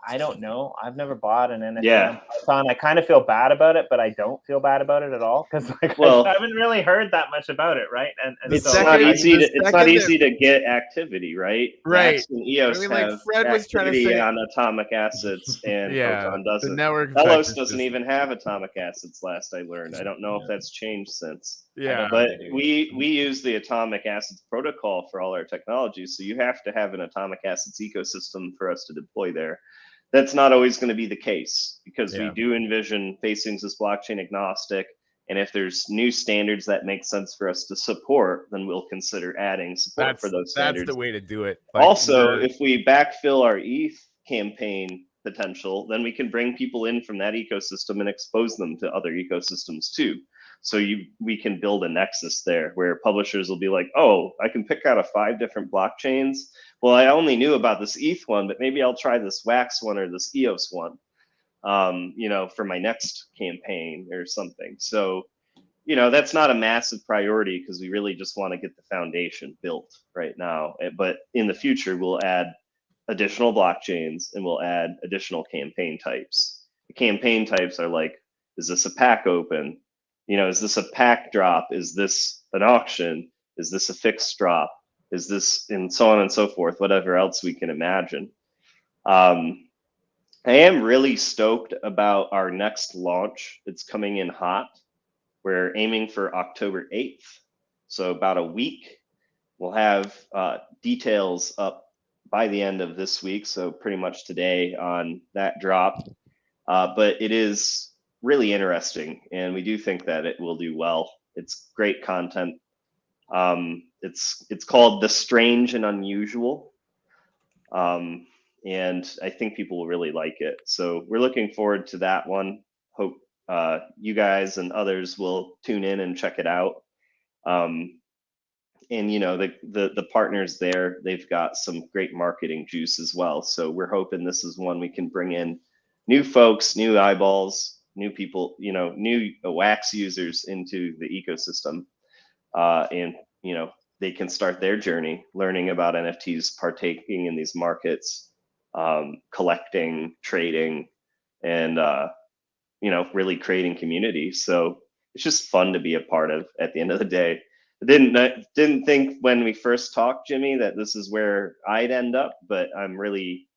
I don't know. I've never bought an NFT on Proton. I kind of feel bad about it, but I don't feel bad about it at all because I haven't really heard that much about it, right? And
it's not easy to get activity, right?
Right.
Wax and EOS have
Fred was trying to say
on atomic acids, and Proton doesn't.
network
Telos doesn't even have atomic acids. Last I learned, I don't know if that's changed since.
Yeah,
but we use the atomic acids protocol for all our technologies, so you have to have an atomic acids ecosystem for us to deploy there. That's not always going to be the case because we do envision Facings as blockchain agnostic. And if there's new standards that make sense for us to support, then we'll consider adding support for those standards.
That's the way to do it.
Also, if we backfill our ETH campaign potential, then we can bring people in from that ecosystem and expose them to other ecosystems too. So we can build a nexus there where publishers will be like, oh, I can pick out of 5 different blockchains. Well, I only knew about this ETH one, but maybe I'll try this Wax one or this EOS one, for my next campaign or something. So, that's not a massive priority because we really just want to get the foundation built right now. But in the future, we'll add additional blockchains and we'll add additional campaign types. The campaign types are like, is this a pack open? Is this a pack drop? Is this an auction? Is this a fixed drop? Is this, and so on and so forth, whatever else we can imagine. I am really stoked about our next launch. It's coming in hot. We're aiming for October 8th. So about a week. We'll have details up by the end of this week. So pretty much today on that drop. But it is really interesting, and we do think that it will do well. It's great content. It's called The Strange and Unusual, and I think people will really like it. So we're looking forward to that one. Hope you guys and others will tune in and check it out. And the partners there, they've got some great marketing juice as well. So we're hoping this is one we can bring in new folks, new eyeballs, new people, new Wax users into the ecosystem, and they can start their journey learning about NFTs, partaking in these markets, collecting, trading, and really creating community. So it's just fun to be a part of. At the end of the day, I didn't think when we first talked, Jimmy, that this is where I'd end up, but I'm really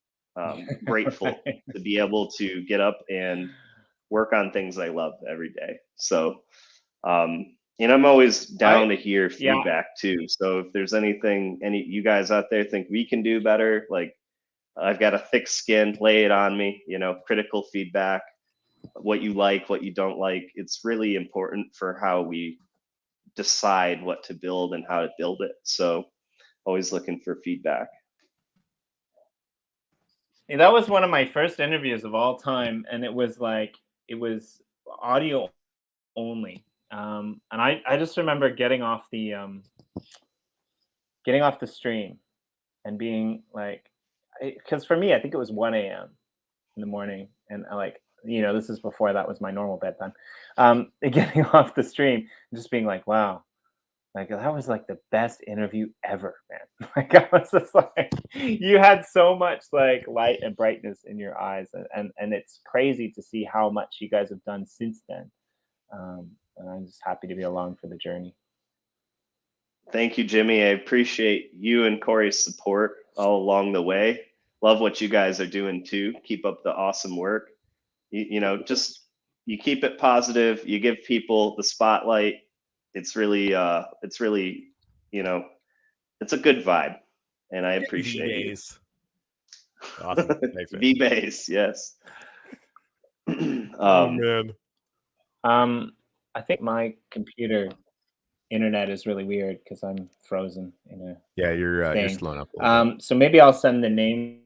grateful to be able to get up and work on things I love every day. So, and I'm always down to hear feedback too. So if there's anything, any you guys out there think we can do better, like I've got a thick skin, lay it on me, critical feedback, what you like, what you don't like. It's really important for how we decide what to build and how to build it. So always looking for feedback.
Yeah, that was one of my first interviews of all time. And it was audio only. And I just remember getting off the stream and being like, because for me, I think it was 1 a.m. in the morning. And this is before that was my normal bedtime. Getting off the stream and just being like, wow, like that was like the best interview ever, man. Like I was just like, you had so much like light and brightness in your eyes, and it's crazy to see how much you guys have done since then. And I'm just happy to be along for the journey.
Thank you, Jimmy. I appreciate you and Corey's support all along the way. Love what you guys are doing too. Keep up the awesome work. Just you keep it positive. You give people the spotlight. It's really, it's a good vibe, and I appreciate it.
Awesome. Thanks, man.
V-Base, yes.
Oh man.
I think my computer internet is really weird because I'm frozen in a
you're slowing up.
So maybe I'll send the name.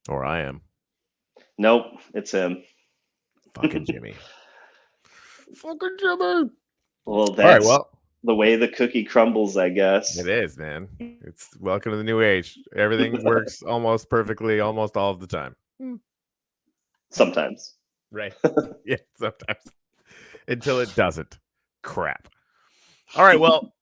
Or I am.
Nope, it's him.
Fucking Jimmy. Fucking Jimmy.
Well,
all right. Well,
the way the cookie crumbles, I guess.
It is, man. It's welcome to the new age. Everything works almost perfectly, almost all of the time.
Sometimes.
Right. Yeah, sometimes. Until it doesn't. Crap. All right, well,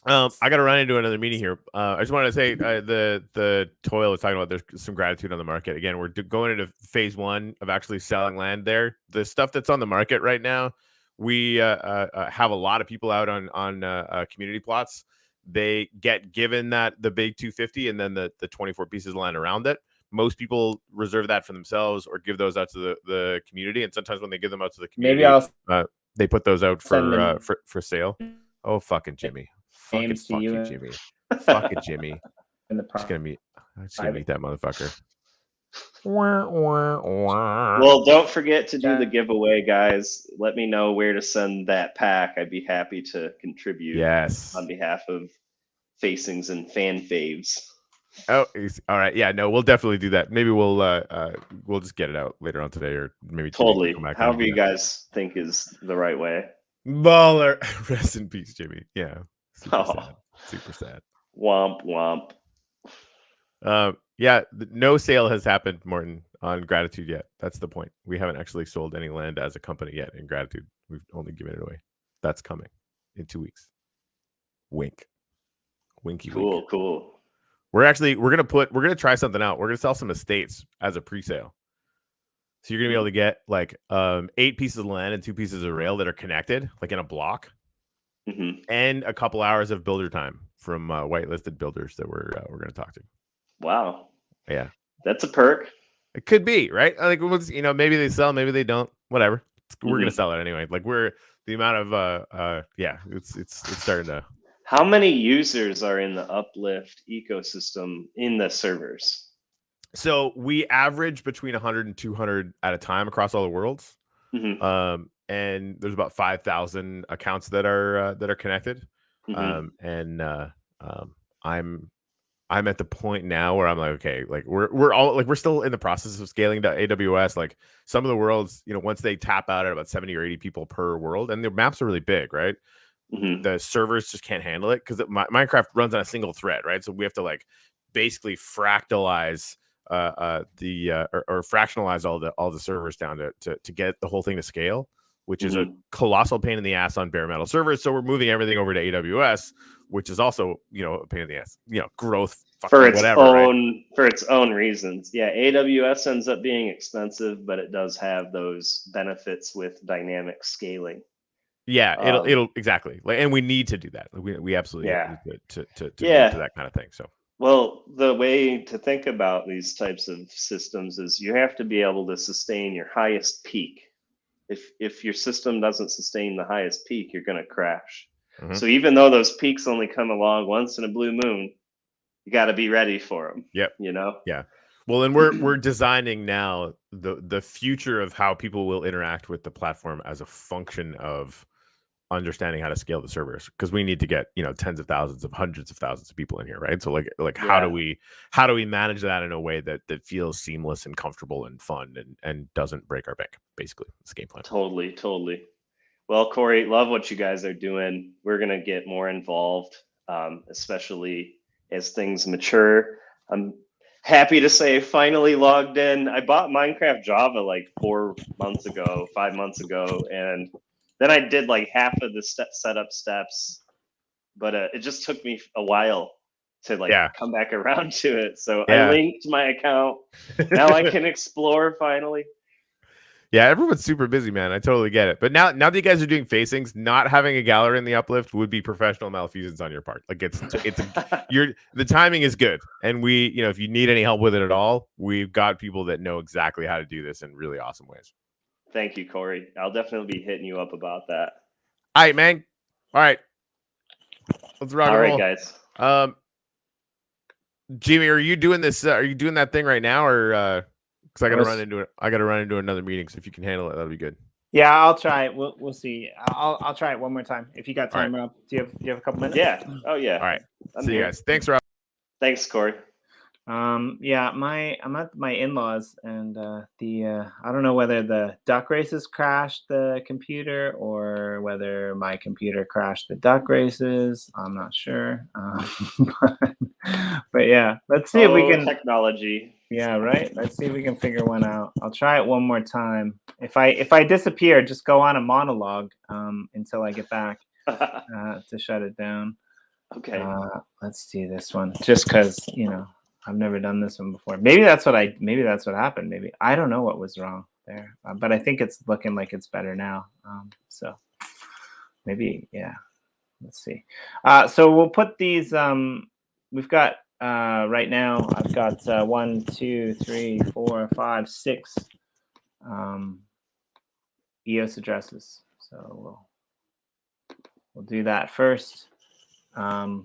I got to run into another meeting here. I just wanted to say the Toil was talking about there's some gratitude on the market. Again, we're going into phase 1 of actually selling land there. The stuff that's on the market right now, we have a lot of people out on community plots. They get given the big 250 and then the 24 pieces of land around it. Most people reserve that for themselves or give those out to the community. And sometimes when they give them out to the community, they put those out for sale. Oh, fucking Jimmy. Fucking Jimmy. Fucking Jimmy. Just gonna meet that motherfucker.
Well, don't forget to do the giveaway, guys. Let me know where to send that pack. I'd be happy to contribute.
Yes.
On behalf of Facings and Fan Faves.
Oh, all right. Yeah, no, we'll definitely do that. Maybe we'll just get it out later on today, or maybe
totally. However you guys think is the right way.
Baller. Rest in peace, Jimmy. Yeah. Super sad.
Womp womp.
Yeah, no sale has happened, Morton, on Gratitude yet. That's the point. We haven't actually sold any land as a company yet in Gratitude. We've only given it away. That's coming in 2 weeks. Wink. Winky wink.
Cool.
We're gonna try something out. We're gonna sell some estates as a pre-sale. So you're gonna be able to get like 8 pieces of land and 2 pieces of rail that are connected, like in a block, and a couple hours of builder time from whitelisted builders that we're gonna talk to.
Wow.
Yeah,
that's a perk.
It could be, right? Like, maybe they sell, maybe they don't. Whatever. We're gonna sell it anyway. Like the amount of it's starting to.
How many users are in the Uplift ecosystem in the servers?
So we average between 100 and 200 at a time across all the worlds. And there's about 5,000 accounts that are connected. I'm at the point now where I'm like, okay, like we're still in the process of scaling to AWS. Like some of the worlds, once they tap out at about 70 or 80 people per world, and the maps are really big, right? The servers just can't handle it because Minecraft runs on a single thread, right? So we have to like basically fractalize or fractionalize all the servers down to get the whole thing to scale, which is a colossal pain in the ass on bare metal servers. So we're moving everything over to AWS, which is also a pain in the ass, growth
for its own reasons. Yeah, AWS ends up being expensive, but it does have those benefits with dynamic scaling.
Yeah, it'll exactly. Like, and we need to do that. We absolutely need to move to that kind of thing. So,
well, the way to think about these types of systems is you have to be able to sustain your highest peak. If your system doesn't sustain the highest peak, you're going to crash. So even though those peaks only come along once in a blue moon, you got to be ready for them.
Yep. Yeah. Well, and we're designing now the future of how people will interact with the platform as a function of understanding how to scale the servers, because we need to get tens of thousands of hundreds of thousands of people in here, right? So like how do we manage that in a way that feels seamless and comfortable and fun and doesn't break our bank? Basically, it's the game plan.
Totally. Well, Corey, love what you guys are doing. We're gonna get more involved, especially as things mature. I'm happy to say I finally logged in. I bought Minecraft Java like 5 months ago, and then I did like half of the setup steps, but it just took me a while to come back around to it. So I linked my account. Now I can explore finally.
Yeah, everyone's super busy, man. I totally get it. But now that you guys are doing facings, not having a gallery in the Uplift would be professional malfeasance on your part. Like the timing is good, and we, if you need any help with it at all, we've got people that know exactly how to do this in really awesome ways.
Thank you, Corey. I'll definitely be hitting you up about that.
All right, man. All right, let's rock and roll.
All right, guys.
Jimmy, are you doing this? Are you doing that thing right now, or? Because I got to run into another meeting. So if you can handle it, that'll be good.
Yeah, I'll try it. We'll see. I'll try it one more time. If you got time, Rob, do you have a couple minutes?
Yeah. Oh yeah.
All right. See you guys. Thanks, Rob.
Thanks, Corey.
Yeah, I'm at my in-laws, and I don't know whether the duck races crashed the computer or whether my computer crashed the duck races. I'm not sure. But yeah, let's see if we can.
Technology.
Yeah, right. Let's see if we can figure one out. I'll try it one more time. If I disappear, just go on a monologue until I get back to shut it down.
Okay.
Let's do this one, just because I've never done this one before. Maybe that's what happened. Maybe I don't know what was wrong there, but I think it's looking like it's better now. So maybe, yeah. Let's see. So we'll put these. We've got right now. I've got 1, 2, 3, 4, 5, 6 EOS addresses. So we'll do that first. I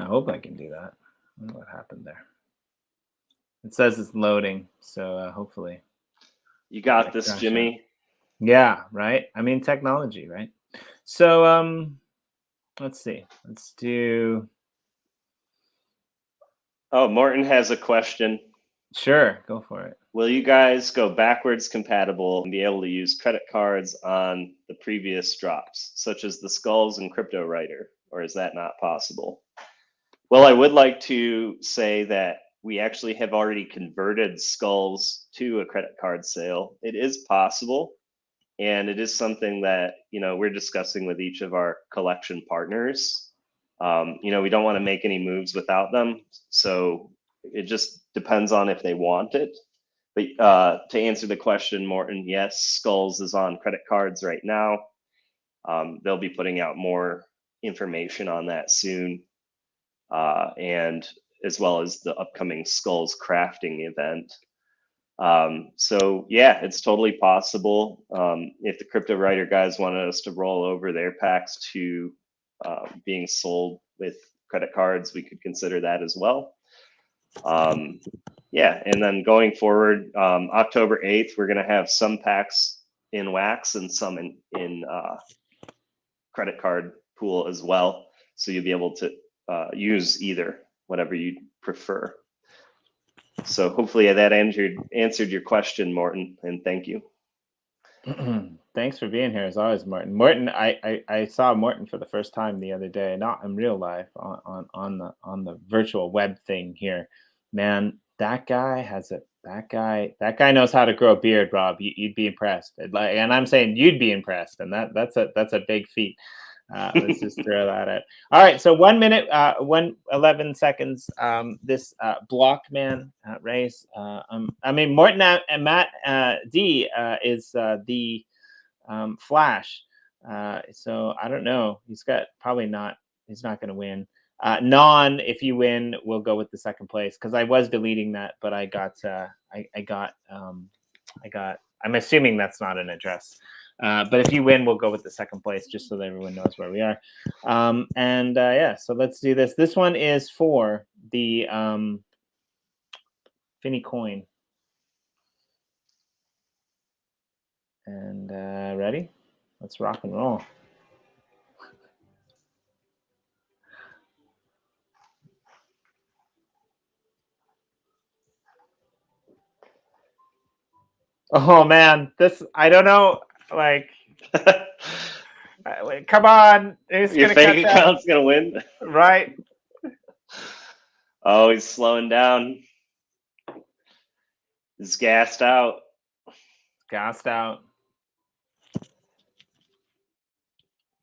hope I can do that. I don't know what happened there. It says it's loading, so hopefully.
You got this, Jimmy.
Yeah, right? Technology, right? So let's see. Let's do...
Oh, Morton has a question.
Sure, go for it.
Will you guys go backwards compatible and be able to use credit cards on the previous drops, such as the Skulls and Crypto Writer, or is that not possible? Well, I would like to say that we actually have already converted Skulls to a credit card sale. It is possible, and it is something that we're discussing with each of our collection partners. We don't want to make any moves without them, so it just depends on if they want it. But to answer the question, Morton, yes, Skulls is on credit cards right now. They'll be putting out more information on that soon, and as well as the upcoming Skulls crafting event. So yeah, it's totally possible. If the Crypto Writer guys wanted us to roll over their packs to being sold with credit cards, we could consider that as well. Yeah, and then going forward, October 8th, we're going to have some packs in wax and some in credit card pool as well. So you'll be able to use either, whatever you prefer. So hopefully that answered your question, Morton, and thank you.
Thanks for being here as always, Morton. Morton, I saw Morton for the first time the other day, not in real life, on the virtual web thing here. Man, that guy knows how to grow a beard, Rob. You'd be impressed. And I'm saying you'd be impressed, and that's a big feat. Let's just throw that out. All right, so 1 minute, 11 seconds. This Blockman race. Morton and Matt D is the Flash. So I don't know. He's not going to win. Non, if you win, we'll go with the second place, because I was deleting that, but I got. I'm assuming that's not an address. But if you win, we'll go with the second place, just so that everyone knows where we are. Yeah, so let's do this. This one is for the Finney coin. And ready? Let's rock and roll. Oh man, I don't know. Come on, who's
your fake account's gonna win,
right?
Oh, he's slowing down. He's gassed out.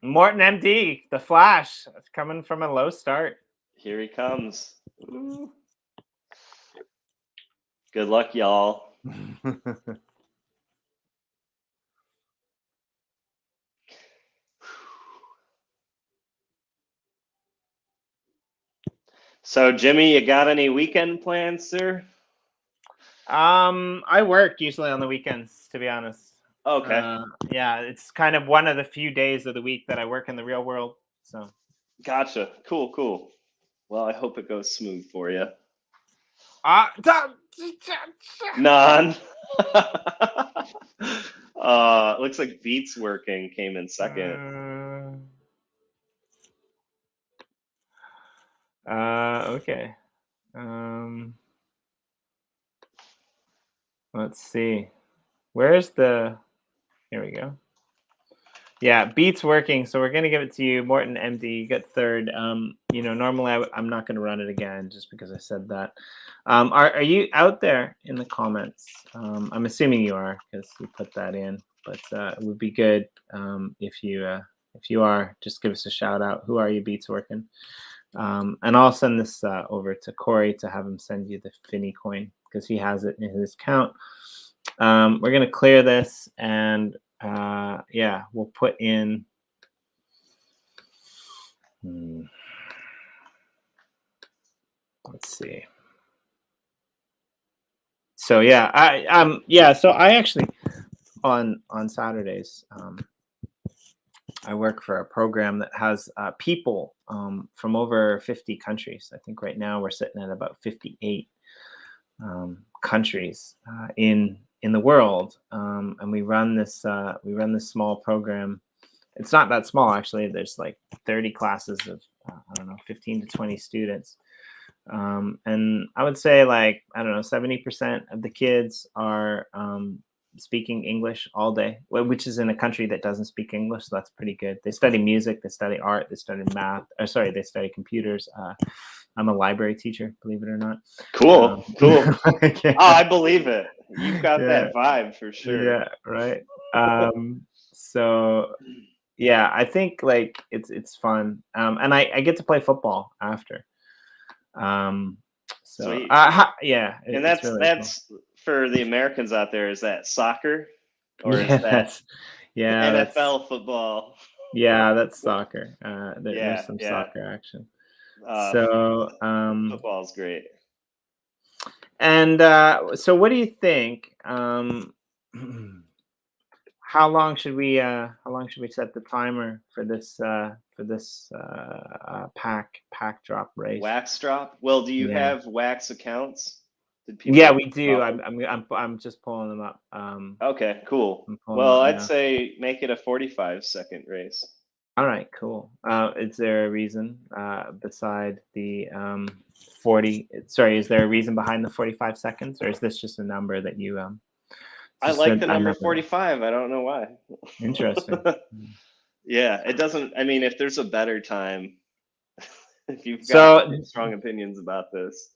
Morton MD, the Flash, coming from a low start.
Here he comes. Ooh. Good luck, y'all. So, Jimmy, you got any weekend plans, sir?
I work usually on the weekends, to be honest.
Okay.
Yeah, it's kind of one of the few days of the week that I work in the real world. So.
Gotcha. Cool. Well, I hope it goes smooth for you. Non. Looks like Beats Working came in second.
Okay. Let's see. Where's the? Here we go. Yeah, beat's working, so we're gonna give it to you, Morton MD. You get third. Normally I'm not gonna run it again just because I said that. Are you out there in the comments? I'm assuming you are because you put that in, but it would be good if you are, just give us a shout out. Who are you, beats working? And I'll send this over to Corey to have him send you the Finney coin because he has it in his account. We're gonna clear this and. We'll put in. Let's see. So so I actually on Saturdays I work for a program that has people from over 50 countries. I think right now we're sitting at about 58 countries in the world, and we run this small program. It's not that small actually. There's like 30 classes of 15 to 20 students, and I would say 70% of the kids are speaking English all day, which is in a country that doesn't speak English, so that's pretty good. They study music, they study art, they study math, they study computers. I'm a library teacher, believe it or not.
Cool.
Yeah.
Oh, I believe it. You've got that vibe for sure.
Yeah, right. So yeah, I think it's fun. And I get to play football after.
Sweet. And that's
really
that's cool. For the Americans out there, is that soccer? Or is that NFL football?
Yeah, that's soccer. There's some soccer action.
Football's great.
And so what do you think? How long should we set the timer for this pack drop race?
Wax drop? Well, do you have wax accounts?
Yeah, we do. I'm just pulling them up.
Okay, cool. Well, I'd say make it a 45-second race.
All right, cool. Is there a reason beside the 40? Sorry, is there a reason behind the 45 seconds, or is this just a number that you
I like the number 45. I don't know why.
Interesting.
Yeah, it doesn't. I mean, if there's a better time, if you've got strong opinions about this.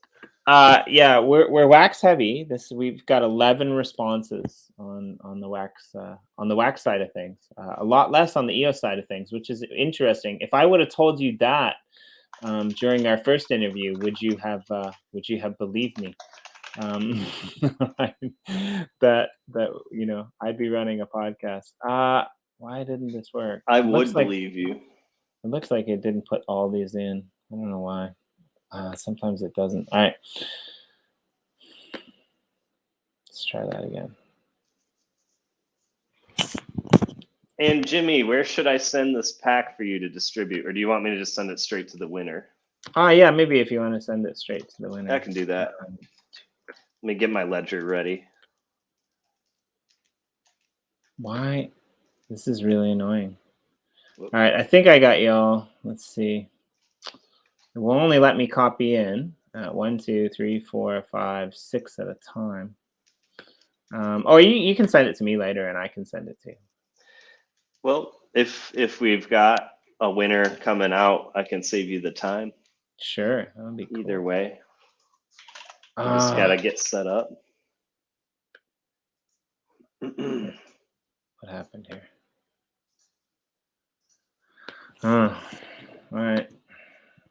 We're wax heavy. We've got 11 responses on the wax side of things. A lot less on the EOS side of things, which is interesting. If I would have told you that during our first interview, would you have believed me? That I'd be running a podcast. Why didn't this work?
I would believe you.
It looks like it didn't put all these in. I don't know why. Sometimes it doesn't. All right. Let's try that again.
And Jimmy, where should I send this pack for you to distribute? Or do you want me to just send it straight to the winner?
Yeah, maybe if you want to send it straight to the winner.
I can do that. Let me get my ledger ready.
Why? This is really annoying. All right, I think I got y'all. Let's see. It will only let me copy in 1, 2, 3, 4, 5, 6 at a time. Or you can send it to me later, and I can send it to you.
Well, if we've got a winner coming out, I can save you the time.
Sure, that would be cool.
Either way. I just gotta get set up.
What happened here? All right.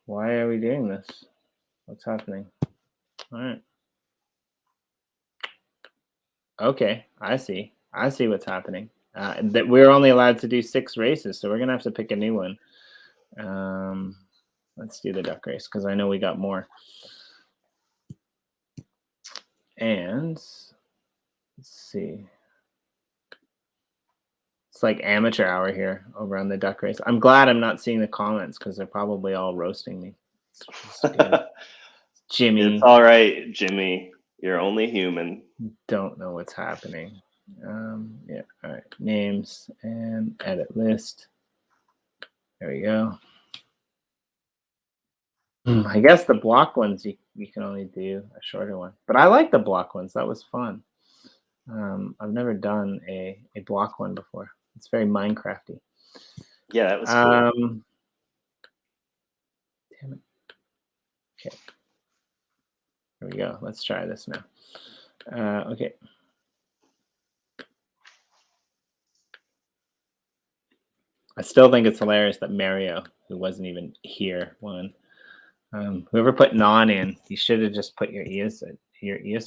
Why are we doing this? What's happening? All right. Okay, I see what's happening. That we're only allowed to do 6 races, so we're gonna have to pick a new one. Let's do the duck race because I know we got more. And let's see. It's like amateur hour here over on the duck race. I'm glad I'm not seeing the comments because they're probably all roasting me. Jimmy.
It's all right, Jimmy. You're only human.
Don't know what's happening. All right. Names and edit list. There we go. I guess the block ones you can only do a shorter one, but I like the block ones. That was fun. I've never done a block one before. It's very Minecrafty.
Yeah, that was cool.
Damn it. Okay. Here we go. Let's try this now. Okay. I still think it's hilarious that Mario, who wasn't even here, won. Whoever put non in, you should have just put your EOS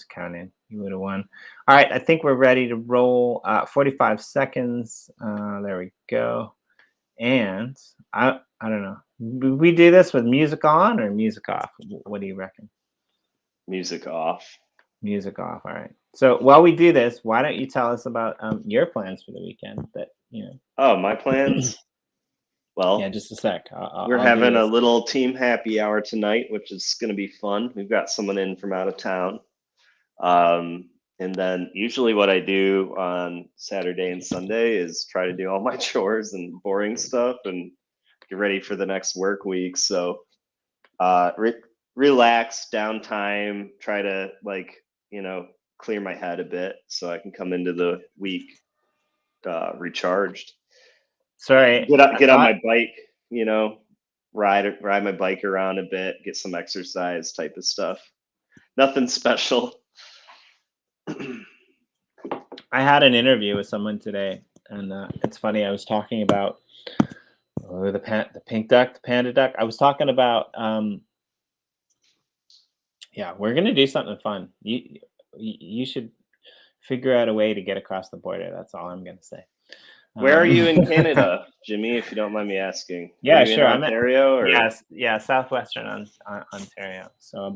account in. You would have won. All right, I think we're ready to roll. 45 seconds. There we go. And I don't know. Do we do this with music on or music off? What do you reckon?
Music off.
Music off. All right. So while we do this, why don't you tell us about your plans for the weekend? That
Oh, my plans. Well,
yeah, just a sec.
We're having a little team happy hour tonight, which is going to be fun. We've got someone in from out of town. And then usually what I do on Saturday and Sunday is try to do all my chores and boring stuff and get ready for the next work week. So relax, downtime, try to clear my head a bit so I can come into the week recharged.
Sorry.
Get on my bike, ride my bike around a bit, get some exercise type of stuff. Nothing special.
I had an interview with someone today, and it's funny. I was talking about the pink duck, the panda duck. I was talking about we're gonna do something fun. You should figure out a way to get across the border. That's all I'm gonna say.
Where are you in Canada, Jimmy, if you don't mind me asking?
Yeah, sure.
I'm in Ontario, or?
Yeah, southwestern Ontario. So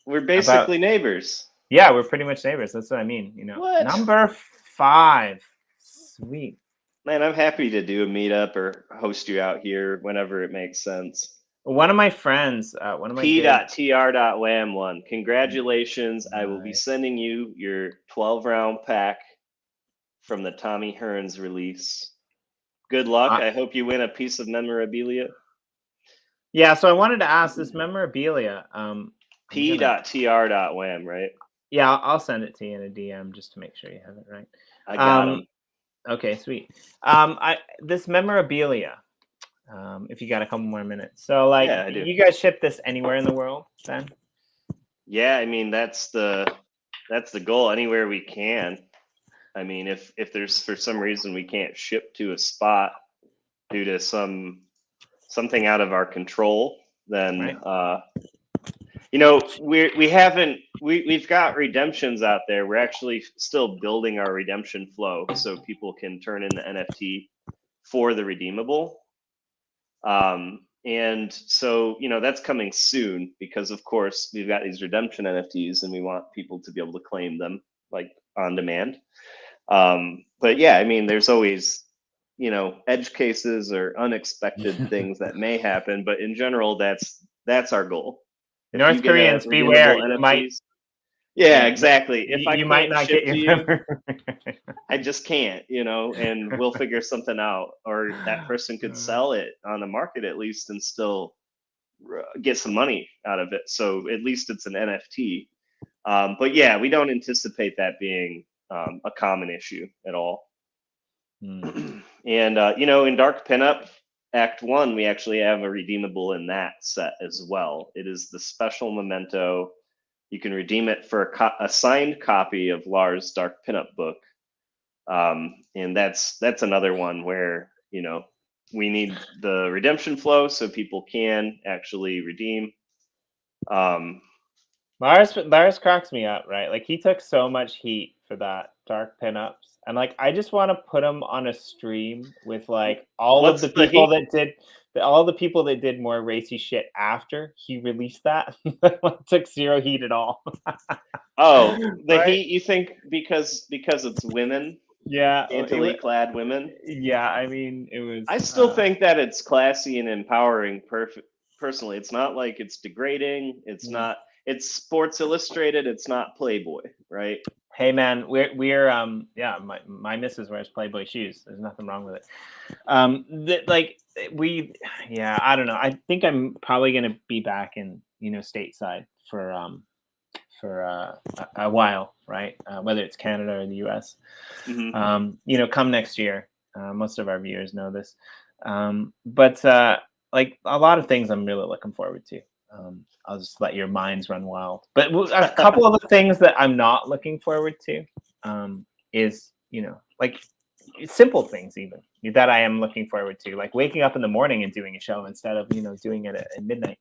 we're basically neighbors.
Yeah, we're pretty much neighbors. That's what I mean.
What?
Number 5. Sweet.
Man, I'm happy to do a meetup or host you out here whenever it makes sense.
One of my friends,
P.tr.wham1. Congratulations.
Nice.
I will be sending you your 12-round pack from the Tommy Hearns release. Good luck. I hope you win a piece of memorabilia.
Yeah, so I wanted to ask this memorabilia.
P.tr.wham, right?
Yeah, I'll send it to you in a DM just to make sure you have it right.
I got him.
Okay, sweet. This memorabilia, if you got a couple more minutes. So, I do. You guys ship this anywhere in the world, then?
Yeah, I mean that's the goal. Anywhere we can. I mean, if there's for some reason we can't ship to a spot due to something out of our control, then
right.
We've got redemptions out there. We're actually still building our redemption flow so people can turn in the NFT for the redeemable. And so, that's coming soon because of course we've got these redemption NFTs and we want people to be able to claim them like on demand. But yeah, I mean, there's always, edge cases or unexpected things that may happen, but in general, that's our goal.
North Koreans, beware.
Yeah, exactly. If
you might not get your
I just can't, and we'll figure something out. Or that person could sell it on the market at least and still get some money out of it. So at least it's an NFT. But yeah, we don't anticipate that being a common issue at all. And in Dark Pinup Act 1, we actually have a redeemable in that set as well. It is the special memento. You can redeem it for a signed copy of Lars' Dark Pinup book. And that's another one where, we need the redemption flow so people can actually redeem.
Lars cracks me up, right? Like he took so much heat for that Dark Pinups. And I just want to put him on a stream with all the people that did more racy shit after he released that. Took zero heat at all.
Oh, the heat you think because it's women?
Yeah,
scantily clad women.
Yeah, I mean it was.
I still think that it's classy and empowering. Personally, it's not like it's degrading. It's not. It's Sports Illustrated. It's not Playboy, right?
Hey man, we're yeah, my missus wears Playboy shoes. There's nothing wrong with it. I don't know. I think I'm probably gonna be back in stateside for a while, right? Whether it's Canada or the US.
Mm-hmm.
Come next year. Most of our viewers know this. But like a lot of things I'm really looking forward to. I'll just let your minds run wild. But a couple of the things that I'm not looking forward to is, like simple things even that I am looking forward to, like waking up in the morning and doing a show instead of, doing it at midnight.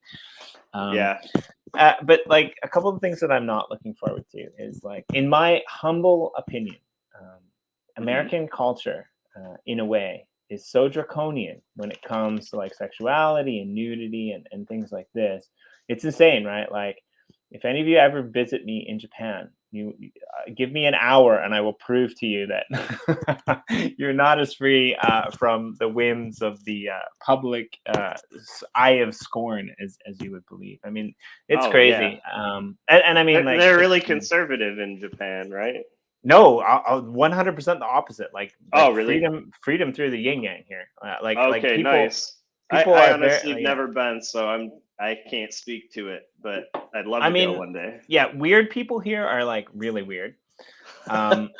But like a couple of things that I'm not looking forward to is, like, in my humble opinion, American culture, in a way, is so draconian when it comes to like sexuality and nudity and things like this. It's insane, right? Like, if any of you ever visit me in Japan, you give me an hour and I will prove to you that you're not as free from the whims of the public eye of scorn as you would believe. I mean, it's crazy.
Yeah.
And I mean,
they're really conservative in Japan, right?
No, I'll 100% the opposite. Like
really?
Freedom through the yin yang here.
Okay,
people,
nice.
People
I
are
honestly
very,
never been, so I can't speak to it, but I'd love to go one day.
Yeah, weird people here are like really weird. But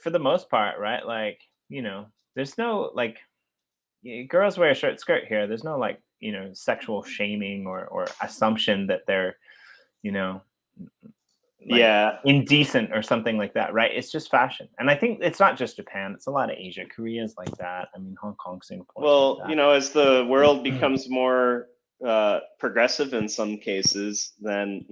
for the most part, right? Like, there's no like girls wear a short skirt here. There's no like, sexual shaming or assumption that they're, indecent or something like that, right? It's just fashion. And I think it's not just Japan, it's a lot of Asia. Korea's like that. I mean, Hong Kong, Singapore.
Well,
like that.
As the world becomes more progressive in some cases, then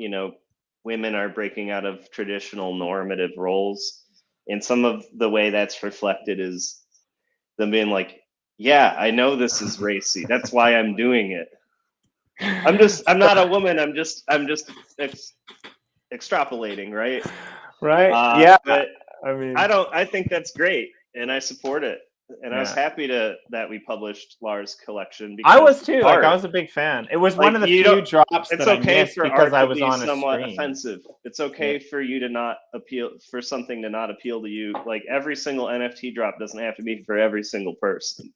women are breaking out of traditional normative roles, and some of the way that's reflected is them being like, yeah, I know this is racy, that's why I'm doing it. I'm not a woman, I'm just extrapolating, right?
Yeah,
but I think that's great, and I support it. And I was happy that we published Lars' collection.
Because I was too. Like, I was a big fan. It was one of the few drops that I missed because I was on a
somewhat
screen.
Offensive. It's okay for you to not appeal, for something to not appeal to you. Like, every single NFT drop doesn't have to be for every single person.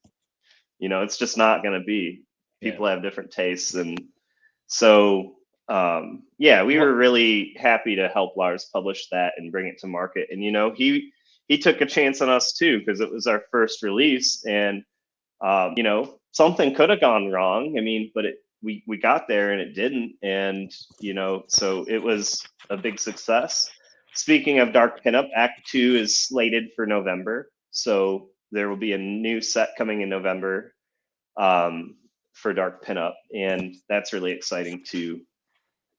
It's just not going to be. People have different tastes, and so we were really happy to help Lars publish that and bring it to market. And he took a chance on us too, because it was our first release, and something could have gone wrong. I mean, but we got there and it didn't, and so it was a big success. Speaking of Dark Pinup, Act 2 is slated for November, so there will be a new set coming in November for Dark Pinup, and that's really exciting too.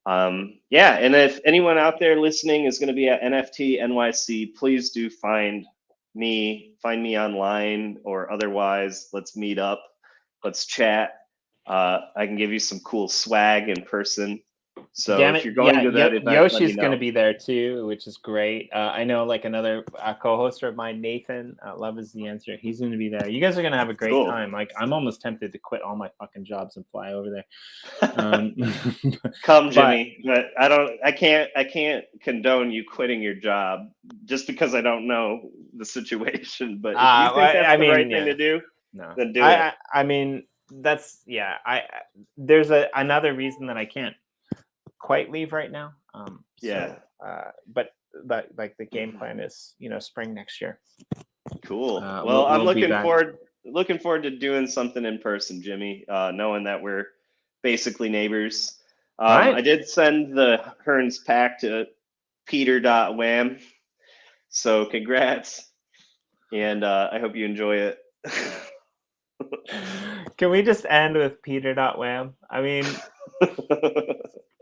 And if anyone out there listening is going to be at NFT NYC, please do find me online or otherwise. Let's meet up. Let's chat. I can give you some cool swag in person. So if you're going to that event,
Yoshi's going to be there too, which is great. I know like another co-hoster of mine, Nathan, Love is the Answer. He's going to be there. You guys are going to have a great time. Like, I'm almost tempted to quit all my fucking jobs and fly over there.
Come, Jimmy. But I can't condone you quitting your job just because I don't know the situation. But if you think that's the right thing to do, then do it.
I mean, that's there's another reason that I can't quite leave right now. But like the game plan is, spring next year.
Cool. Well, I'm looking forward to doing something in person, Jimmy. Knowing that we're basically neighbors. Right. I did send the Hearns pack to Peter.Wham. So congrats, and I hope you enjoy it.
Can we just end with Peter.Wham? I mean,